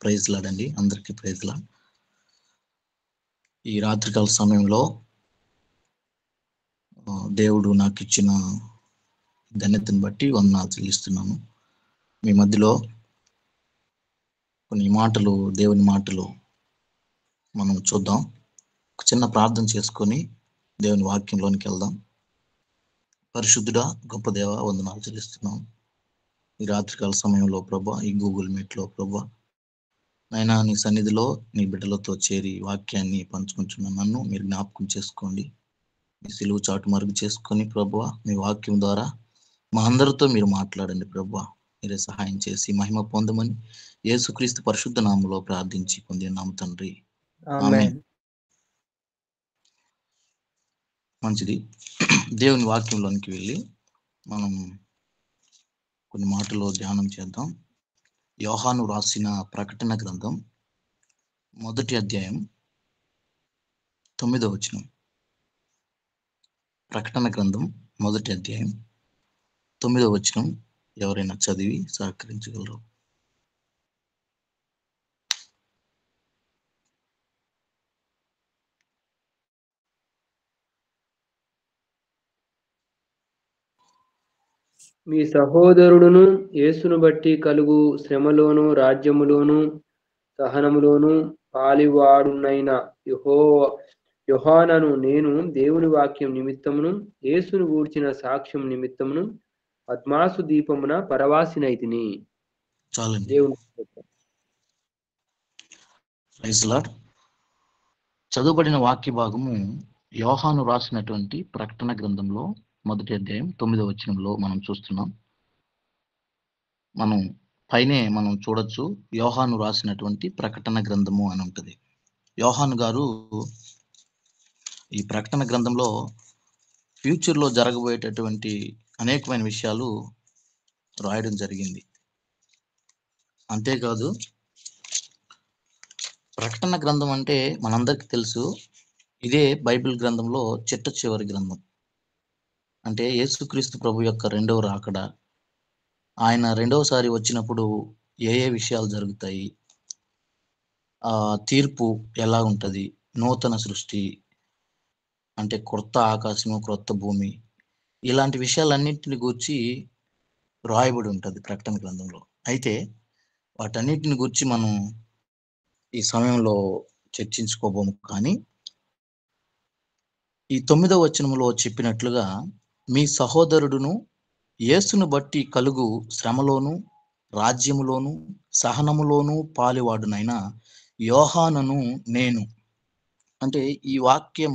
Praise లాడండి, అందరికీ praise లా. ఈ రాత్రికాల సమయంలో దేవుడు నాకు ఇచ్చిన ధన్యతను బట్టి వందనాలు చెల్లిస్తున్నాను. మీ మధ్యలో కొన్ని మాటలు, దేవుని మాటలు మనం చూద్దాం. ఒక చిన్న ప్రార్థన చేసుకొని దేవుని వాక్యంలోనికి వెళ్దాం. పరిశుద్ధుడా, గొప్ప దేవ, వందనాలు చెల్లిస్తున్నాం. ఈ రాత్రికాల సమయంలో ప్రభా, ఈ గూగుల్ మీట్లో ప్రభా, నైనా నీ సన్నిధిలో నీ బిడ్డలతో చేరి వాక్యాన్ని పంచుకుంటున్న నన్ను మీరు జ్ఞాపకం చేసుకోండి. మీ సిలువు చాటు మరుగు చేసుకొని ప్రభువా, మీ వాక్యం ద్వారా మా అందరితో మీరు మాట్లాడండి ప్రభువా. మీరే సహాయం చేసి మహిమ పొందమని యేసుక్రీస్తు పరిశుద్ధ నామములో ప్రార్థించి పొందినాము తండ్రి, ఆమేన్. మంచిది. దేవుని వాక్యంలోనికి వెళ్ళి మనం కొన్ని మాటలు ధ్యానం చేద్దాం. యోహాను రాసిన ప్రకటన గ్రంథం 1వ అధ్యాయం 9వ వచనం. ప్రకటన గ్రంథం 1వ అధ్యాయం 9వ వచనం ఎవరైనా చదివి సహకరించగలరు? మీ సహోదరుడును యేసును బట్టి కలుగు శ్రమలోను రాజ్యములోను సహనములోను పాలివాడునైన యోహానను నేను దేవుని వాక్యం నిమిత్తమును యేసును గూర్చిన సాక్ష్యం నిమిత్తమును పద్మాసు దీపమున పరవాసినైతిని. చాలండి. దేవుని ప్రైజ్ లార్డ్. చదువుబడిన వాక్య భాగము యోహాను రాసినటువంటి ప్రకటన గ్రంథంలో 1వ అధ్యాయం 9వ వచనంలో మనం చూస్తున్నాం. మనం పైనే మనం చూడొచ్చు, యోహాను రాసినటువంటి ప్రకటన గ్రంథము అని ఉంటుంది. యోహాను గారు ఈ ప్రకటన గ్రంథంలో ఫ్యూచర్లో జరగబోయేటటువంటి అనేకమైన విషయాలు రాయడం జరిగింది. అంతేకాదు, ప్రకటన గ్రంథం అంటే మనందరికీ తెలుసు, ఇదే బైబిల్ గ్రంథంలో చిట్ట చివరి గ్రంథం. అంటే యేసుక్రీస్తు ప్రభు యొక్క రెండవ రాకడ, ఆయన రెండవసారి వచ్చినప్పుడు ఏ ఏ విషయాలు జరుగుతాయి, తీర్పు ఎలా ఉంటుంది, నూతన సృష్టి అంటే క్రొత్త ఆకాశము, క్రొత్త భూమి, ఇలాంటి విషయాలన్నింటిని గూర్చి రాయబడి ఉంటుంది ప్రకటన గ్రంథంలో. అయితే వాటన్నిటిని గూర్చి మనం ఈ సమయంలో చర్చించుకోబోము. కానీ ఈ 9వ వచనంలో చెప్పినట్లుగా మీ సహోదరుడును యేసును బట్టి కలుగు శ్రమలోను రాజ్యములోను సహనములోను పాలివాడునైన యోహానను నేను. అంటే ఈ వాక్యం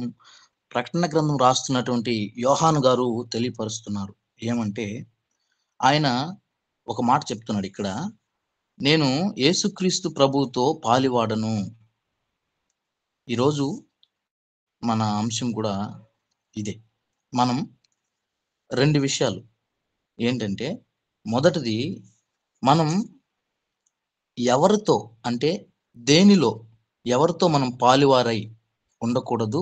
ప్రకటన గ్రంథం రాస్తున్నటువంటి యోహాను గారు తెలియపరుస్తున్నారు. ఏమంటే ఆయన ఒక మాట చెప్తున్నాడు ఇక్కడ, నేను యేసుక్రీస్తు ప్రభువుతో పాలివాడను. ఈరోజు మన అంశం కూడా ఇదే. మనం రెండు విషయాలు ఏంటంటే, మొదటిది మనం ఎవరితో అంటే దేనిలో ఎవరితో మనం పాలివారై ఉండకూడదు,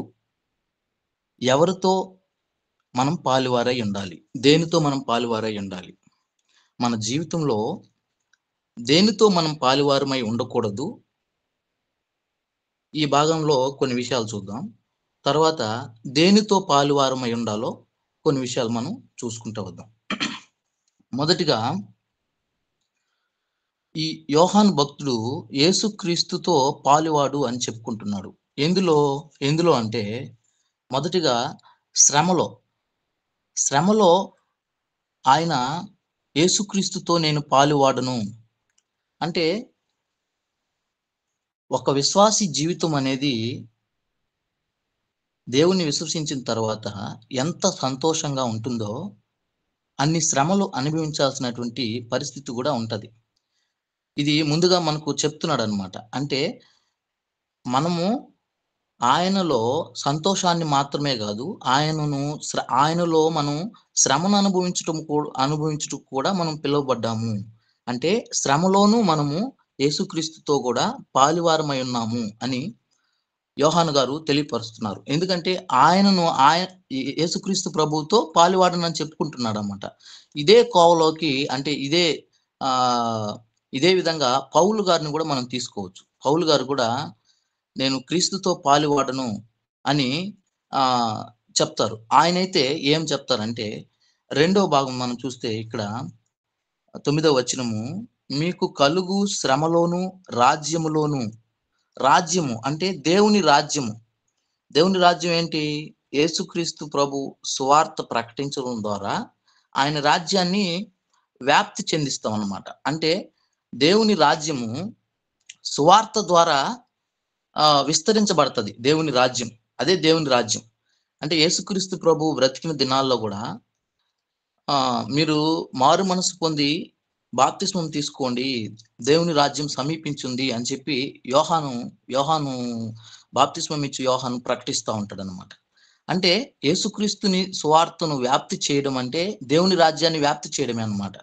ఎవరితో మనం పాలివారై ఉండాలి, దేనితో మనం పాలివారై ఉండాలి. మన జీవితంలో దేనితో మనం పాలివారమై ఉండకూడదు, ఈ భాగంలో కొన్ని విషయాలు చూద్దాం. తర్వాత దేనితో పాలివారమై ఉండాలో కొన్ని విషయాలు మనం చూసుకుంటూ వద్దాం. మొదటిగా ఈ యోహాను భక్తుడు యేసుక్రీస్తుతో పాలివాడు అని చెప్పుకుంటున్నాడు. ఎందులో అంటే మొదటిగా శ్రమలో ఆయన యేసుక్రీస్తుతో నేను పాలివాడను అంటే, ఒక విశ్వాసి జీవితం అనేది దేవుని విశ్వసించిన తర్వాత ఎంత సంతోషంగా ఉంటుందో అన్ని శ్రమలు అనుభవించాల్సినటువంటి పరిస్థితి కూడా ఉంటది. ఇది ముందుగా మనకు చెప్తున్నాడు అనమాట. అంటే మనము ఆయనలో సంతోషాన్ని మాత్రమే కాదు, ఆయనలో మనం శ్రమను అనుభవించటం కూడా మనం పిలువబడ్డాము. అంటే శ్రమలోనూ మనము యేసుక్రీస్తుతో కూడా పాలివారమై ఉన్నాము అని యోహాను గారు తెలియపరుస్తున్నారు. ఎందుకంటే యేసుక్రీస్తు ప్రభువుతో పాలివాడనని చెప్పుకుంటున్నాడు అన్నమాట. ఇదే కోవలోకి అంటే ఇదే విధంగా పౌలు గారిని కూడా మనం తీసుకోవచ్చు. పౌలు గారు కూడా నేను క్రీస్తుతో పాలువాడను అని చెప్తారు. ఆయనైతే ఏం చెప్తారంటే, రెండో భాగం మనం చూస్తే ఇక్కడ 9వ వచనము, మీకు కలుగు శ్రమలోను రాజ్యములోను, రాజ్యము అంటే దేవుని రాజ్యము. దేవుని రాజ్యం ఏంటి? యేసుక్రీస్తు ప్రభు సువార్త ప్రకటించడం ద్వారా ఆయన రాజ్యాన్ని వ్యాప్తి చెందిస్తాం అన్నమాట. అంటే దేవుని రాజ్యము సువార్త ద్వారా విస్తరించబడుతుంది. దేవుని రాజ్యం, అదే దేవుని రాజ్యం. అంటే యేసుక్రీస్తు ప్రభు బ్రతికిన దినాల్లో కూడా మీరు మారు మనసు పొంది బాప్తిస్మం తీసుకోండి, దేవుని రాజ్యం సమీపించింది అని చెప్పి యోహాను బాప్తిస్మం ఇచ్చి యోహాను ప్రకటిస్తూ ఉంటాడు అనమాట. అంటే యేసుక్రీస్తుని సువార్తను వ్యాప్తి చేయడం అంటే దేవుని రాజ్యాన్ని వ్యాప్తి చేయడమే అన్నమాట.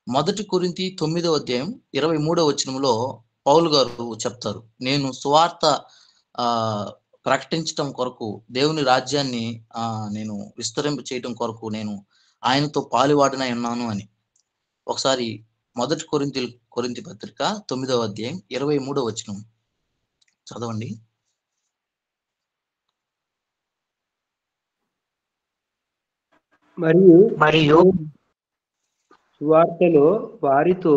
1 కొరింథీ 9వ అధ్యాయం 23వ వచనంలో పౌలు గారు చెప్తారు, నేను సువార్త ప్రకటించడం కొరకు, దేవుని రాజ్యాన్ని నేను విస్తరింప చేయడం కొరకు నేను ఆయనతో పాలువాడనై ఉన్నాను అని. ఒకసారి 1 కొరింథీ పత్రిక 9వ అధ్యాయం 23వ వచనం చదవండి. మరియు సువార్తలో వారితో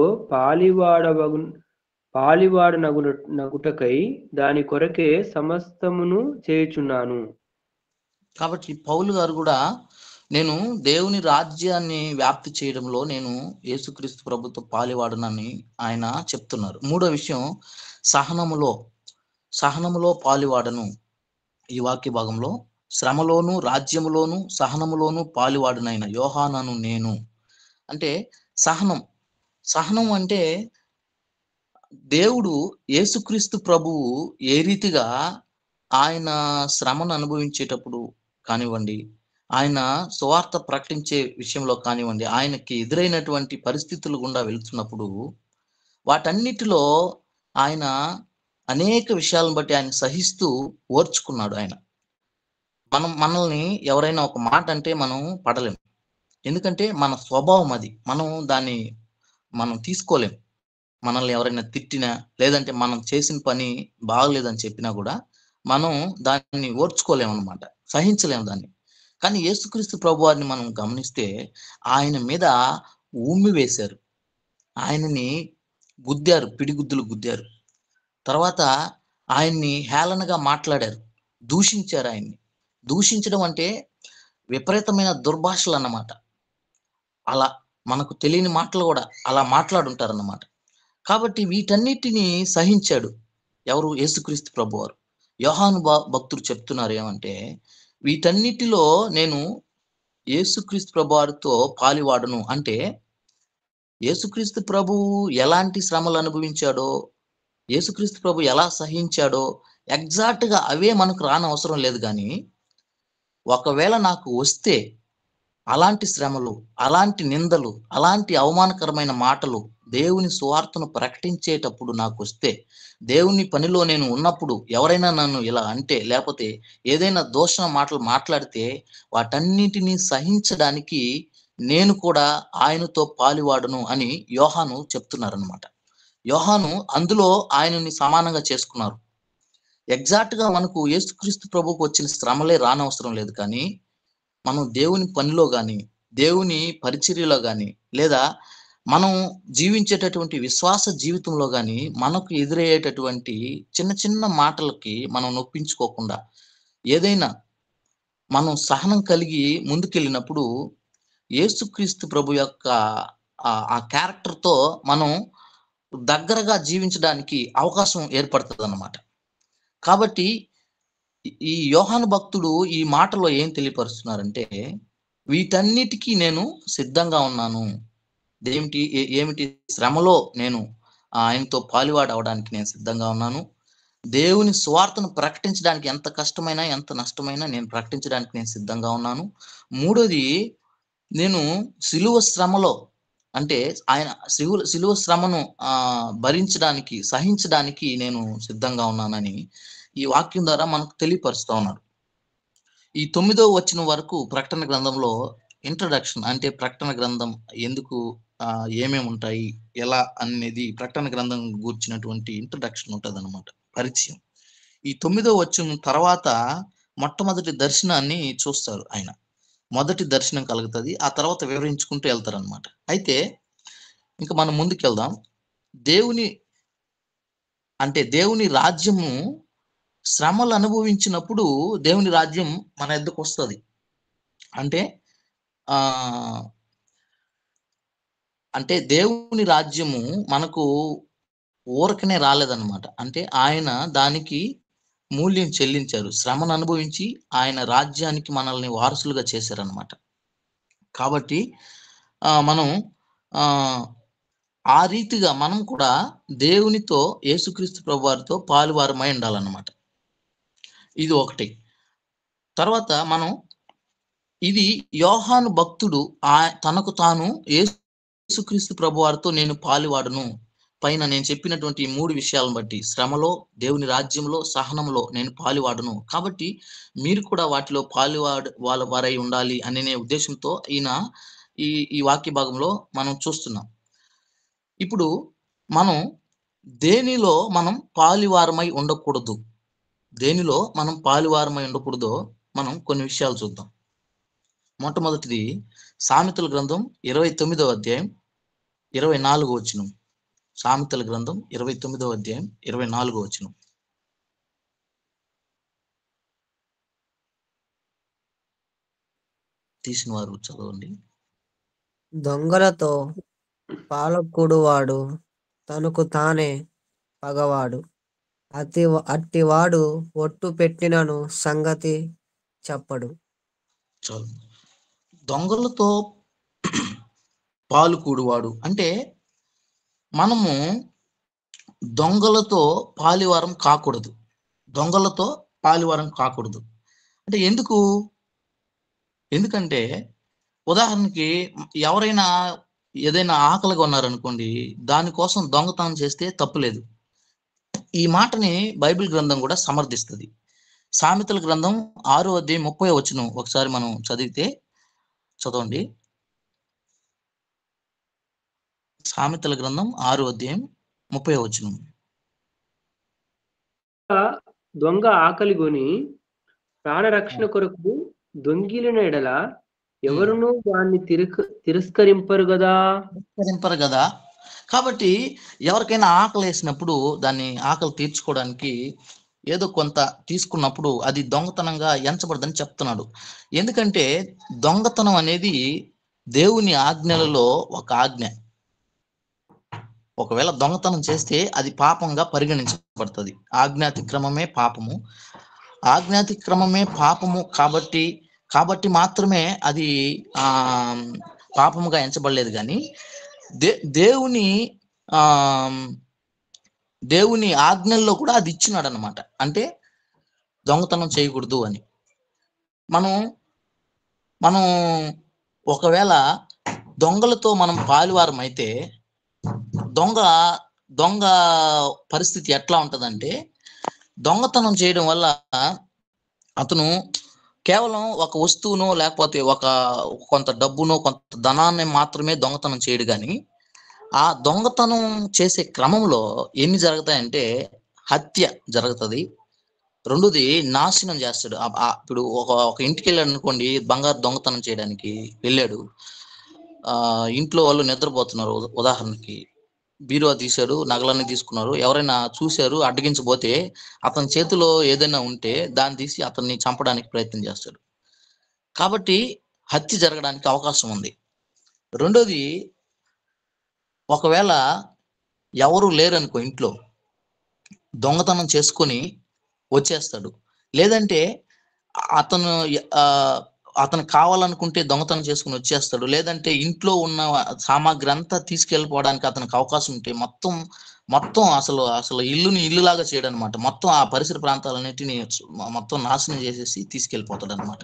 పాలివాడనగుటకై దాని కొరకే సమస్తమును చేయుచున్నాను. కాబట్టి పౌలు గారు కూడా నేను దేవుని రాజ్యాన్ని వ్యాప్తి చేయడంలో నేను యేసుక్రీస్తు ప్రభుతో పాలివాడనని ఆయన చెప్తున్నారు. మూడో విషయం, సహనములో పాలివాడను. ఈ వాక్య భాగంలో శ్రమలోను రాజ్యములోను సహనములోను పాలివాడనైన యోహానను నేను. అంటే సహనం అంటే దేవుడు యేసుక్రీస్తు ప్రభువు ఏ రీతిగా ఆయన శ్రమను అనుభవించేటప్పుడు కానివ్వండి, ఆయన సువార్త ప్రకటించే విషయంలో కానివ్వండి, ఆయనకి ఎదురైనటువంటి పరిస్థితులు గుండా వెళ్తున్నప్పుడు వాటన్నిటిలో ఆయన అనేక విషయాలను బట్టి ఆయన సహిస్తూ ఓర్చుకున్నాడు. ఆయన మనల్ని ఎవరైనా ఒక మాట అంటే మనం పడలేం, ఎందుకంటే మన స్వభావం అది. మనం తీసుకోలేం. మనల్ని ఎవరైనా తిట్టినా, లేదంటే మనం చేసిన పని బాగలేదని చెప్పినా కూడా మనం దాన్ని ఓర్చుకోలేమన్నమాట, సహించలేము దాన్ని. కానీ యేసుక్రీస్తు ప్రభువారిని మనం గమనిస్తే ఆయన మీద ఉమ్మి వేశారు, ఆయనని గుద్దారు, పిడిగుద్దులు గుద్దారు. తర్వాత ఆయన్ని హేళనగా మాట్లాడారు, దూషించారు. ఆయన్ని దూషించడం అంటే విపరీతమైన దుర్భాషలు అన్నమాట. అలా మనకు తెలియని మాటలు కూడా అలా మాట్లాడుంటారన్నమాట. కాబట్టి వీటన్నిటిని సహించాడు ఎవరు? యేసుక్రీస్తు ప్రభువారు. యోహాను భక్తుడు చెప్తున్నారు ఏమంటే, వీటన్నిటిలో నేను యేసుక్రీస్తు ప్రభువారితో పాలివాడును. అంటే యేసుక్రీస్తు ప్రభువు ఎలాంటి శ్రమలు అనుభవించాడో, యేసుక్రీస్తు ప్రభు ఎలా సహించాడో ఎగ్జాక్ట్గా అవే మనకు రానవసరం లేదు. కానీ ఒకవేళ నాకు వస్తే అలాంటి శ్రమలు, అలాంటి నిందలు, అలాంటి అవమానకరమైన మాటలు దేవుని సువార్తను ప్రకటించేటప్పుడు నాకు వస్తే, దేవుని పనిలో నేను ఉన్నప్పుడు ఎవరైనా నన్ను ఇలా అంటే, లేకపోతే ఏదైనా దూషణ మాటలు మాట్లాడితే వాటన్నిటినీ సహించడానికి నేను కూడా ఆయనతో పాలువాడును అని యోహాను చెప్తున్నారనమాట. యోహాను అందులో ఆయనని సమానంగా చేసుకున్నారు. ఎగ్జాక్ట్గా మనకు యేసుక్రీస్తు ప్రభువుకు వచ్చిన శ్రమలే రానవసరం లేదు. కానీ మనం దేవుని పనిలో కానీ, దేవుని పరిచర్యలో కానీ, లేదా మనం జీవించేటటువంటి విశ్వాస జీవితంలో కానీ మనకు ఎదురయ్యేటటువంటి చిన్న చిన్న మాటలకి మనం నొప్పించుకోకుండా, ఏదైనా మనం సహనం కలిగి ముందుకెళ్ళినప్పుడు యేసుక్రీస్తు ప్రభు యొక్క ఆ క్యారెక్టర్తో మనం దగ్గరగా జీవించడానికి అవకాశం ఏర్పడుతుంది అన్నమాట. కాబట్టి ఈ యోహాను భక్తుడు ఈ మాటలో ఏం తెలియపరుస్తున్నారంటే, వీటన్నిటికీ నేను సిద్ధంగా ఉన్నాను. ఏమిటి శ్రమలో నేను ఆయనతో పాలువాడు అవడానికి నేను సిద్ధంగా ఉన్నాను. దేవుని సువార్తను ప్రకటించడానికి ఎంత కష్టమైనా, ఎంత నష్టమైనా నేను ప్రకటించడానికి నేను సిద్ధంగా ఉన్నాను. మూడోది, నేను సిలువ శ్రమలో, అంటే ఆయన సిలువ శ్రమను భరించడానికి, సహించడానికి నేను సిద్ధంగా ఉన్నానని ఈ వాక్యం ద్వారా మనకు తెలియపరుస్తూ ఉన్నాడు. ఈ 9వ వచనం వరకు ప్రకటన గ్రంథంలో ఇంట్రడక్షన్, అంటే ప్రకటన గ్రంథం ఎందుకు ఏమేమి ఉంటాయి, ఎలా అనేది ప్రకటన గ్రంథం గూర్చినటువంటి ఇంట్రడక్షన్ ఉంటుంది అనమాట, పరిచయం. ఈ 9వ వచనం తర్వాత మొట్టమొదటి దర్శనాన్ని చూస్తారు ఆయన. మొదటి దర్శనం కలుగుతుంది, ఆ తర్వాత వివరించుకుంటూ వెళ్తారనమాట. అయితే ఇంకా మనం ముందుకెళ్దాం. దేవుని రాజ్యము శ్రమలు అనుభవించినప్పుడు దేవుని రాజ్యం మన ఎద్దకు వస్తుంది. అంటే దేవుని రాజ్యము మనకు ఊరకనే రాలేదన్నమాట. అంటే ఆయన దానికి మూల్యం చెల్లించారు. శ్రమను అనుభవించి ఆయన రాజ్యానికి మనల్ని వారసులుగా చేశారనమాట. కాబట్టి మనం ఆ రీతిగా మనం కూడా దేవునితో, యేసుక్రీస్తు ప్రభువారితో పాలువారమై ఉండాలన్నమాట. ఇది ఒకటి. తర్వాత మనం ఇది యోహాను భక్తుడు తనకు తాను యేసుక్రీస్తు ప్రభువారితో నేను పాలువాడును, పైన నేను చెప్పినటువంటి 3 విషయాలను బట్టి, శ్రమలో, దేవుని రాజ్యంలో, సహనంలో నేను పాలువాడును, కాబట్టి మీరు కూడా వాటిలో వారై ఉండాలి అనే ఉద్దేశంతో ఈయన ఈ వాక్య భాగంలో మనం చూస్తున్నాం. ఇప్పుడు మనం దేనిలో మనం పాలువారమై ఉండకూడదు, దేనిలో మనం పాలువారమై ఉండకూడదో మనం కొన్ని విషయాలు చూద్దాం. మొట్టమొదటిది సామెతల గ్రంథం 29వ అధ్యాయం 24వ వచనం. సామెతల గ్రంథం 29వ అధ్యాయం 24వ వచనం. తీసిన వారు చదవండి. దొంగలతో పాలకుడువాడు తనకు తానే పగవాడు, అట్టివాడు ఒట్టు పెట్టినను సంగతి చెప్పడు. చాలు. దొంగలతో పాలుకూడువాడు అంటే మనము దొంగలతో పాలివారం కాకూడదు. దొంగలతో పాలివారం కాకూడదు అంటే ఎందుకంటే ఉదాహరణకి ఎవరైనా ఏదైనా ఆకలిగా ఉన్నారనుకోండి, దానికోసం దొంగతనం చేస్తే తప్పులేదు. ఈ మాటని బైబిల్ గ్రంథం కూడా సమర్థిస్తుంది. సామెతల గ్రంథం 6వ అధ్యాయం 30వ వచనం ఒకసారి మనం చదవండి. సామెతల గ్రంథం 6వ అధ్యాయం 30వ వచనం. దొంగ ఆకలిగొని ప్రాణరక్షణ కొరకు దొంగిలిన ఎడల ఎవరును దాన్ని తిరస్కరింపరు కదా. కాబట్టి ఎవరికైనా ఆకలి వేసినప్పుడు దాన్ని ఆకలి తీర్చుకోవడానికి ఏదో కొంత తీసుకున్నప్పుడు అది దొంగతనంగా ఎంచబడదని చెప్తున్నాడు. ఎందుకంటే దొంగతనం అనేది దేవుని ఆజ్ఞలలో ఒక ఆజ్ఞ. ఒకవేళ దొంగతనం చేస్తే అది పాపంగా పరిగణించబడుతుంది. ఆజ్ఞాతిక్రమమే పాపము కాబట్టి మాత్రమే అది పాపముగా ఎంచబడలేదు. కానీ దేవుని ఆజ్ఞల్లో కూడా అది ఇచ్చినాడు అనమాట. అంటే దొంగతనం చేయకూడదు అని. మనం ఒకవేళ దొంగలతో మనం పాలువారం అయితే దొంగ పరిస్థితి ఎట్లా ఉంటుందంటే, దొంగతనం చేయడం వల్ల అతను కేవలం ఒక వస్తువునో లేకపోతే కొంత డబ్బునో కొంత ధనాన్ని మాత్రమే దొంగతనం చేయడు. కానీ ఆ దొంగతనం చేసే క్రమంలో ఎన్ని జరుగుతాయంటే, హత్య జరుగుతుంది. రెండోది నాశనం చేస్తాడు. ఇప్పుడు ఒక ఇంటికి వెళ్ళాడు అనుకోండి, బంగారు దొంగతనం చేయడానికి వెళ్ళాడు. ఇంట్లో వాళ్ళు నిద్రపోతున్నారు, ఉదాహరణకి బీరువా తీశాడు, నగలన్నీ తీసుకున్నారు. ఎవరైనా చూశారు, అడ్డగించబోతే అతని చేతిలో ఏదైనా ఉంటే దాన్ని తీసి అతన్ని చంపడానికి ప్రయత్నం చేస్తాడు. కాబట్టి హత్య జరగడానికి అవకాశం ఉంది. రెండోది, ఒకవేళ ఎవరు లేరనుకో ఇంట్లో, దొంగతనం చేసుకొని వచ్చేస్తాడు. లేదంటే అతను కావాలనుకుంటే దొంగతనం చేసుకుని వచ్చేస్తాడు. లేదంటే ఇంట్లో ఉన్న సామాగ్రి అంతా తీసుకెళ్ళిపోవడానికి అతనికి అవకాశం ఉంటే మొత్తం అసలు ఇల్లులాగా చేయడం అనమాట. మొత్తం ఆ పరిసర ప్రాంతాలన్నిటిని మొత్తం నాశనం చేసేసి తీసుకెళ్ళిపోతాడు అనమాట.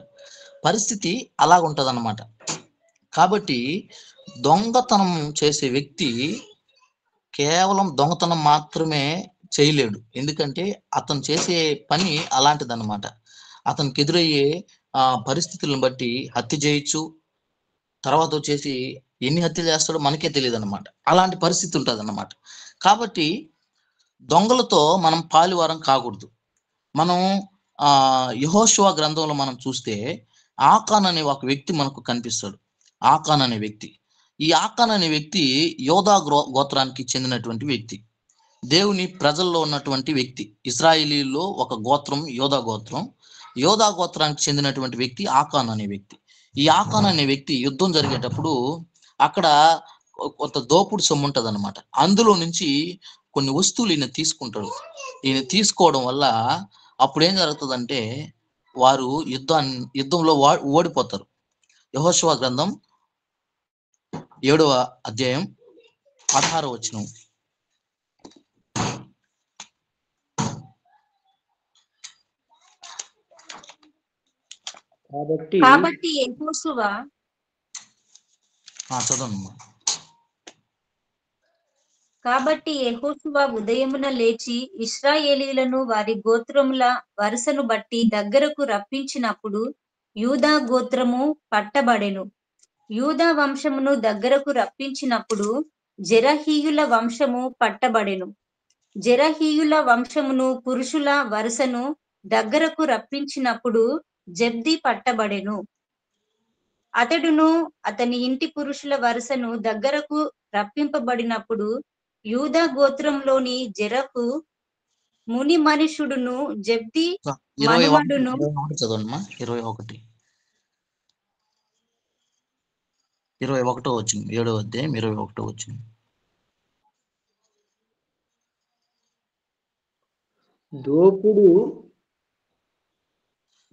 పరిస్థితి అలాగుంటది అనమాట. కాబట్టి దొంగతనం చేసే వ్యక్తి కేవలం దొంగతనం మాత్రమే చేయలేడు. ఎందుకంటే అతను చేసే పని అలాంటిదన్నమాట. అతనికి ఎదురయ్యే పరిస్థితులను బట్టి హత్య చేయొచ్చు. తర్వాత వచ్చేసి ఎన్ని హత్యలు చేస్తాడో మనకే తెలియదు అనమాట. అలాంటి పరిస్థితి ఉంటుంది అన్నమాట. కాబట్టి దొంగలతో మనం పాలువారం కాకూడదు. మనం యెహోషువ గ్రంథంలో మనం చూస్తే ఆకాన్ అనే ఒక వ్యక్తి మనకు కనిపిస్తాడు. ఆకాన్ అనే వ్యక్తి, ఈ ఆకాన్ అనే వ్యక్తి యోధా గోత్రానికి చెందినటువంటి వ్యక్తి, దేవుని ప్రజల్లో ఉన్నటువంటి వ్యక్తి. ఇశ్రాయేలీల్లో ఒక గోత్రం యోధా గోత్రం. యోధా గోత్రానికి చెందినటువంటి వ్యక్తి ఆకాన్ అనే వ్యక్తి. ఈ ఆకాన్ అనే వ్యక్తి యుద్ధం జరిగేటప్పుడు అక్కడ కొంత దోపుడు సొమ్ము ఉంటుంది అనమాట. అందులో నుంచి కొన్ని వస్తువులు ఈయన తీసుకుంటాడు. ఈయన తీసుకోవడం వల్ల అప్పుడు ఏం జరుగుతుందంటే వారు యుద్ధంలో ఓడిపోతారు. యెహోషువ గ్రంథం 7వ అధ్యాయం 16వ వచనం. కాబట్టి యెహోషువ చదవమ్మా. కాబట్టి యెహోషువ ఉదయమున లేచి ఇశ్రాయేలీయులను వారి గోత్రముల వరుసను బట్టి దగ్గరకు రప్పించినప్పుడు యూదా గోత్రము పట్టబడెను. యూదా వంశమును దగ్గరకు రప్పించినప్పుడు జెరహీయుల వంశము పట్టబడెను. జెరహీయుల వంశమును పురుషుల వరుసను దగ్గరకు రప్పించినప్పుడు జబ్ది పట్టబడెను. అతడును అతని ఇంటి పురుషుల వరుసను దగ్గరకు రప్పింపబడినప్పుడు యూదా గోత్రంలోని జెరహు ముని మనుషుడును జబ్ది మనుమడును. 21వ వచనం, 7వ అధ్యాయం 21వ వచనం.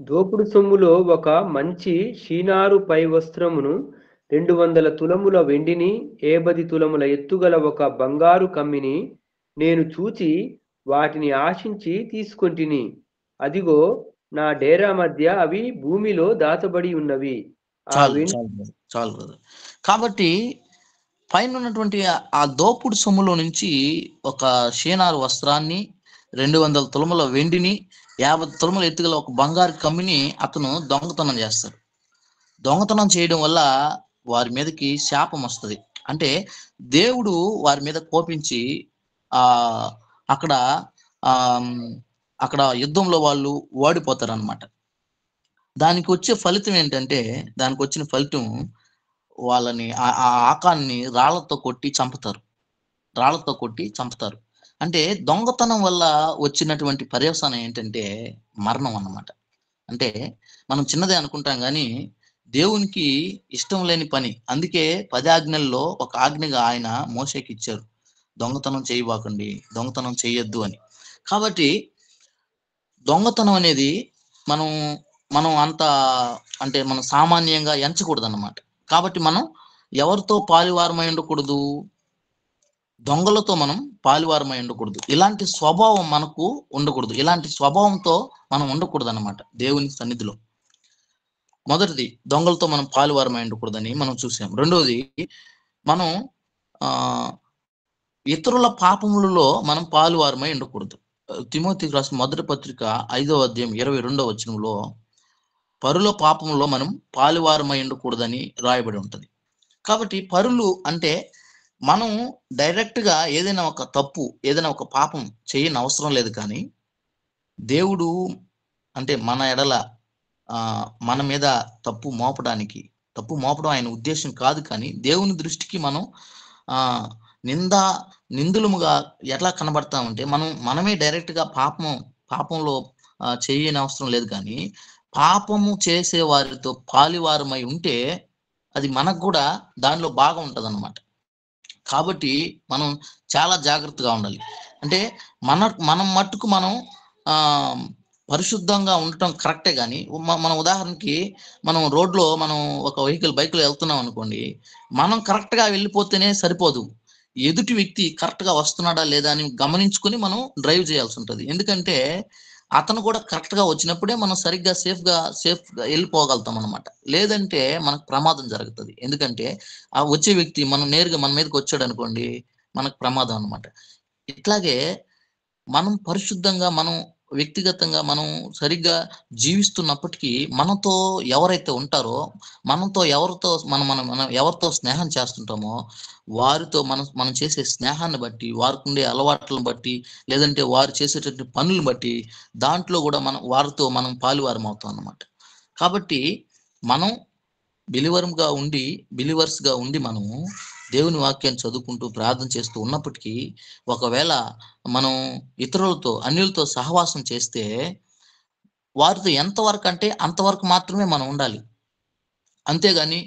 దోపుడు సొమ్ములో ఒక మంచి షీనారు పై వస్త్రమును 200 తులముల వెండిని 50 తులముల ఎత్తుగల ఒక బంగారు కమ్మిని నేను చూచి వాటిని ఆశించి తీసుకొంటిని. అదిగో నా డేరా మధ్య అవి భూమిలో దాచబడి ఉన్నవి. చాలు. కాబట్టి పైన ఉన్నటువంటి ఆ దోపుడు సొమ్ములో నుంచి ఒక షీనారు వస్త్రాన్ని, 200 తులముల వెండిని, 50 తులముల ఎత్తుగల ఒక బంగారు కమ్మిని అతను దొంగతనం చేస్తాడు. దొంగతనం చేయడం వల్ల వారి మీదకి శాపం వస్తుంది. అంటే దేవుడు వారి మీద కోపించి అక్కడ యుద్ధంలో వాళ్ళు ఓడిపోతారు అన్నమాట. దానికి వచ్చే ఫలితం ఏంటంటే, దానికి వచ్చిన ఫలితం వాళ్ళని ఆకాన్ని రాళ్లతో కొట్టి చంపుతారు. అంటే దొంగతనం వల్ల వచ్చినటువంటి పర్యవసానం ఏంటంటే మరణం అన్నమాట. అంటే మనం చిన్నదే అనుకుంటాం కానీ దేవునికి ఇష్టం లేని పని. అందుకే 10 ఆజ్ఞల్లో ఒక ఆజ్ఞగా ఆయన మోషేకి ఇచ్చారు, దొంగతనం చేయబాకండి, దొంగతనం చేయొద్దు అని. కాబట్టి దొంగతనం అనేది మనం అంత అంటే మనం సామాన్యంగా ఎంచకూడదు అన్నమాట. కాబట్టి మనం ఎవరితో పాలువారమై ఉండకూడదు? దొంగలతో మనం పాలువారమై ఉండకూడదు. ఇలాంటి స్వభావం మనకు ఉండకూడదు. ఇలాంటి స్వభావంతో మనం ఉండకూడదు అన్నమాట దేవుని సన్నిధిలో. మొదటిది, దొంగలతో మనం పాలువారమై ఉండకూడదని మనం చూసాం. రెండవది, మనం ఇతరుల పాపములలో మనం పాలువారమై ఉండకూడదు. తిమోతికి రాసిన మొదటి పత్రిక 5వ అధ్యాయం 22వ వచనంలో పరుల పాపంలో మనం పాలువారమై ఉండకూడదని రాయబడి ఉంటుంది. కాబట్టి పరులు అంటే మనం డైరెక్ట్గా ఏదైనా ఒక తప్పు, ఏదైనా ఒక పాపం చేయని అవసరం లేదు. కానీ దేవుడు అంటే మన ఎడల మన మీద తప్పు మోపడం ఆయన ఉద్దేశం కాదు. కానీ దేవుని దృష్టికి మనం నిందులముగా ఎట్లా కనబడతామంటే మనమే డైరెక్ట్గా పాపంలో చేయని అవసరం లేదు. కానీ పాపము చేసే వారితో పాలివారమై ఉంటే అది మనకు కూడా దానిలో బాగా ఉంటుంది అన్నమాట. కాబట్టి మనం చాలా జాగ్రత్తగా ఉండాలి. అంటే మనం మట్టుకు మనం పరిశుద్ధంగా ఉండటం కరెక్టే. కానీ మన ఉదాహరణకి మనం రోడ్లో మనం ఒక బైక్లో వెళ్తున్నాం అనుకోండి, మనం కరెక్ట్గా వెళ్ళిపోతేనే సరిపోదు. ఎదుటి వ్యక్తి కరెక్ట్గా వస్తున్నాడా లేదా అని గమనించుకొని మనం డ్రైవ్ చేయాల్సి ఉంటుంది. ఎందుకంటే అతను కూడా కరెక్ట్గా వచ్చినప్పుడే మనం సరిగ్గా సేఫ్గా వెళ్ళిపోగలుగుతాం అనమాట. లేదంటే మనకు ప్రమాదం జరుగుతుంది. ఎందుకంటే ఆ వచ్చే వ్యక్తి నేరుగా మన మీదకి వచ్చాడు అనుకోండి, మనకు ప్రమాదం అనమాట. ఇట్లాగే మనం పరిశుద్ధంగా మనం వ్యక్తిగతంగా మనం సరిగ్గా జీవిస్తున్నప్పటికీ మనతో ఎవరైతే ఉంటారో, మనతో ఎవరితో మనం ఎవరితో స్నేహం చేస్తుంటామో వారితో మనం చేసే స్నేహాన్ని బట్టి, వారికి ఉండే అలవాట్లను బట్టి, లేదంటే వారు చేసేటటువంటి పనులను బట్టి దాంట్లో కూడా వారితో మనం పాలువారం అవుతాం అన్నమాట. కాబట్టి మనం బిలీవర్స్ గా ఉండి మనము దేవుని వాక్యాన్ని చదువుకుంటూ ప్రార్థన చేస్తూ ఉన్నప్పటికీ ఒకవేళ మనం ఇతరులతో అన్యులతో సహవాసం చేస్తే వారితో ఎంతవరకు అంటే అంతవరకు మాత్రమే మనం ఉండాలి. అంతేగాని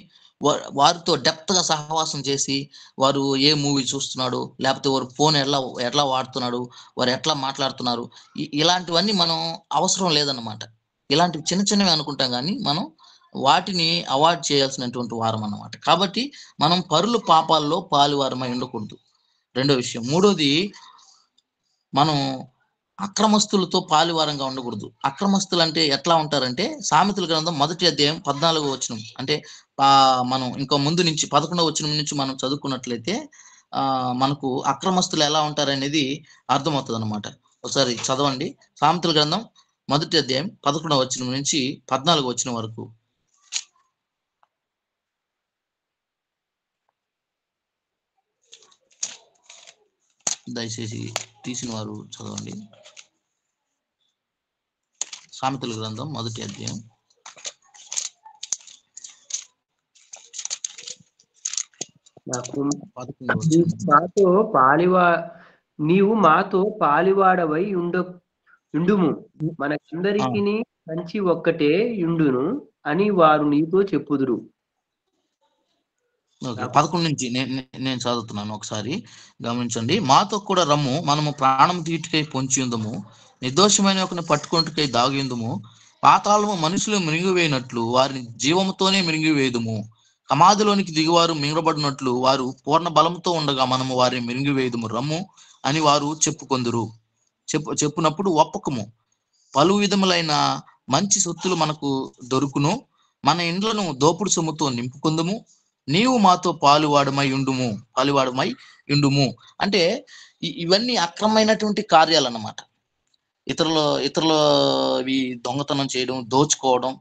వారితో డెప్త్ గా సహవాసం చేసి వారు ఏ మూవీ చూస్తున్నాడు, లేకపోతే వారు ఫోన్ ఎట్లా వాడుతున్నాడు, వారు ఎట్లా మాట్లాడుతున్నారు, ఇలాంటివన్నీ మనం అవసరం లేదన్నమాట. ఇలాంటివి చిన్న చిన్నవి అనుకుంటాం కానీ మనం వాటిని అవాయిడ్ చేయాల్సినటువంటి వారం అన్నమాట. కాబట్టి మనం పరుల పాపాల్లో పాలువారమై ఉండకూడదు. రెండో విషయం. మూడోది, మనం అక్రమస్తులతో పాలువారంగా ఉండకూడదు. అక్రమస్తులు అంటే ఎట్లా ఉంటారంటే సామెతల గ్రంథం 1వ అధ్యాయం 14వ వచనం, అంటే మనం ఇంకా ముందు నుంచి 11వ వచనం నుంచి మనం చదువుకున్నట్లయితే మనకు అక్రమస్తులు ఎలా ఉంటారనేది అర్థమవుతుంది అనమాట. ఒకసారి చదవండి. సామెతల గ్రంథం 1వ అధ్యాయం 11వ వచనం నుంచి 14వ వచనం వరకు. దయచేసి తీసిన వారు చదవండి. సామెతల గ్రంథం 1వ అధ్యాయం నీవు మాతో పాలివాడవై ఉండుము, మనకందరికి మంచి ఒక్కటే యుండును అని వారు నీతో చెప్పుదురు. 11 నుంచి నేను చదువుతున్నాను, ఒకసారి గమనించండి. మాతో కూడా రమ్ము, మనము ప్రాణం తీటుకై పొంచి ఉందము, నిర్దోషమైన ఒకరిని పట్టుకుంటుకై దాగి ఉందము, పాతాళము మనుషులు మింగివేయనట్లు వారిని జీవముతోనే మింగివేయుదుము, సమాధిలోనికి దిగువారు మింగబడినట్లు వారు పూర్ణ బలంతో ఉండగా మనము వారిని మింగివేయుదుము రమ్ము అని వారు చెప్పుకొందురు. చెప్పునప్పుడు ఒప్పకము, పలు విధములైన మంచి సొత్తులు మనకు దొరుకును, మన ఇండ్లను దోపుడు సొమ్ముతో నింపుకుందుము, నీవు మాతో పాలువాడమై ఉండుము. అంటే ఇవన్నీ అక్రమమైనటువంటి కార్యాలు అన్నమాట. ఇతరుల దొంగతనం చేయడం, దోచుకోవడం,